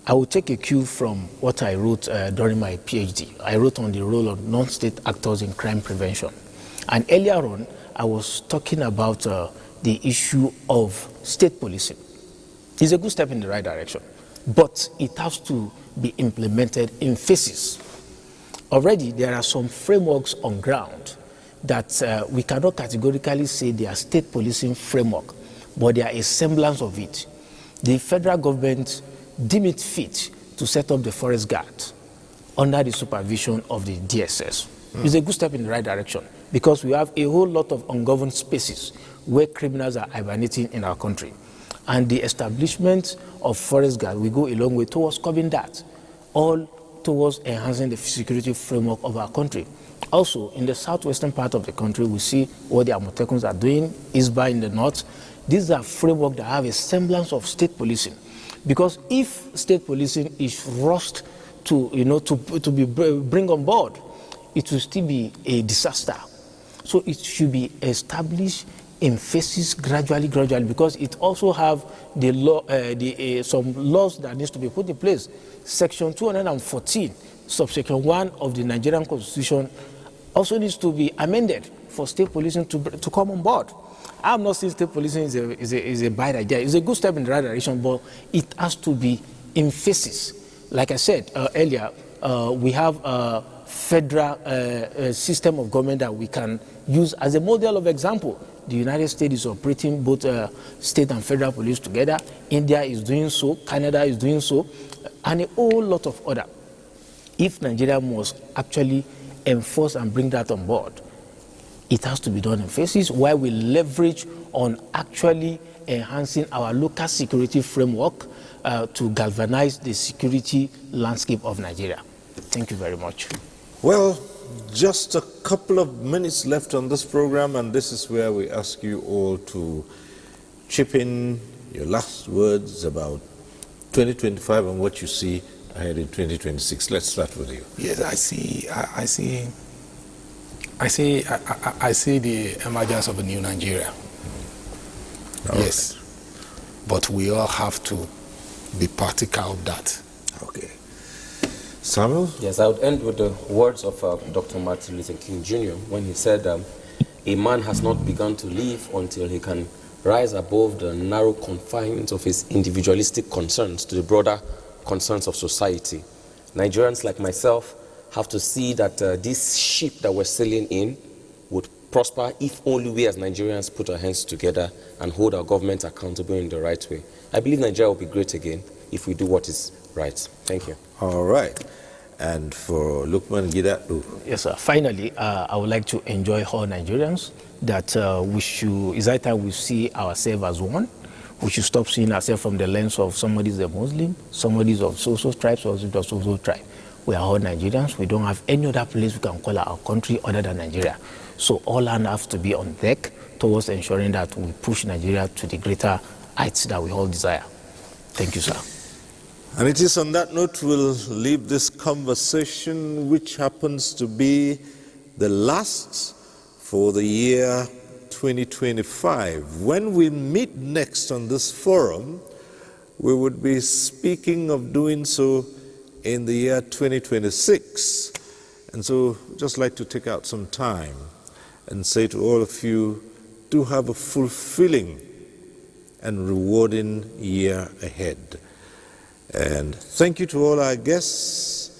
I will take a cue from what I wrote during my PhD. I wrote on the role of non-state actors in crime prevention. And earlier on, I was talking about the issue of state policing. It's a good step in the right direction, but it has to be implemented in phases. Already, there are some frameworks on ground that we cannot categorically say they are state policing framework, but they are a semblance of it. The federal government deemed it fit to set up the forest guard under the supervision of the DSS. It's a good step in the right direction because we have a whole lot of ungoverned spaces where criminals are hibernating in our country. And the establishment of forest guard will go a long way towards curbing that, all towards enhancing the security framework of our country. Also, in the southwestern part of the country, we see what the Amotekun are doing, Isba in the north. These are frameworks that have a semblance of state policing. Because if state policing is rushed to bring on board, it will still be a disaster. So it should be established in phases gradually, because it also have the law, some laws that needs to be put in place. Section 214, subsection 1 of the Nigerian Constitution also needs to be amended for state policing to come on board. I'm not saying state policing is a bad idea. It's a good step in the right direction, but it has to be in phases. Like I said earlier, we have a federal system of government that we can use as a model of example. The United States is operating both state and federal police together. India is doing so. Canada is doing so. And a whole lot of other. If Nigeria must actually enforce and bring that on board, it has to be done in phases while we leverage on actually enhancing our local security framework to galvanize the security landscape of Nigeria. Thank you very much. Well, just a couple of minutes left on this program, and this is where we ask you all to chip in your last words about 2025 and what you see ahead in 2026. Let's start with you. Yes, I see the emergence of a new Nigeria. Yes. But we all have to be practical of that. Okay. Samuel? Yes, I would end with the words of Dr. Martin Luther King Jr. when he said, a man has not begun to live until he can rise above the narrow confines of his individualistic concerns to the broader concerns of society. Nigerians like myself have to see that this ship that we're sailing in would prosper if only we as Nigerians put our hands together and hold our government accountable in the right way. I believe Nigeria will be great again if we do what is right. Thank you. All right. And for Lukman Gidatu. Yes, sir. Finally, I would like to enjoy all Nigerians that it's high time we see ourselves as one. We should stop seeing ourselves from the lens of somebody's a Muslim, somebody's of so-so tribes, or so-so tribe. We are all Nigerians. We don't have any other place we can call our country other than Nigeria. So all hands have to be on deck towards ensuring that we push Nigeria to the greater heights that we all desire. Thank you, sir. And it is on that note we'll leave this conversation, which happens to be the last for the year 2025. When we meet next on this forum, we would be speaking of doing so in the year 2026. And so just like to take out some time and say to all of you, do have a fulfilling and rewarding year ahead. And thank you to all our guests.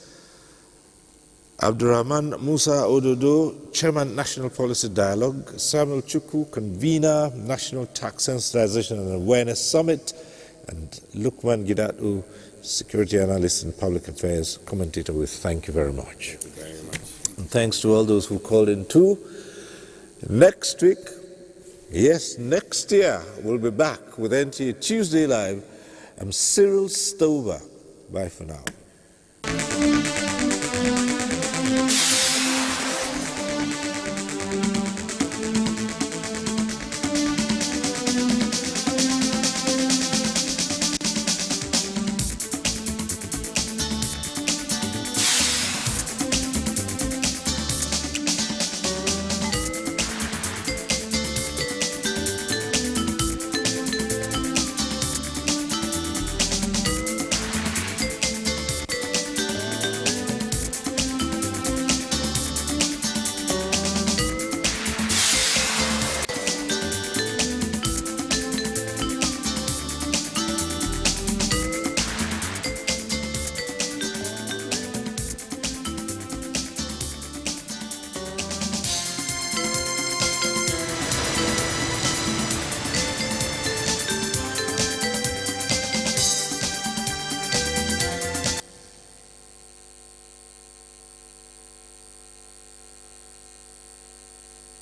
Abdurrahman Musa Ododo, Chairman, National Policy Dialogue; Samuel Chukwu, Convener, National Tax Sensitization and Awareness Summit; and Lukman Gidatu, Security Analyst and Public Affairs Commentator. We thank you very much. Thank you very much. And thanks to all those who called in too. Next week, yes, next year, we'll be back with NTA Tuesday Live. I'm Cyril Stover. Bye for now.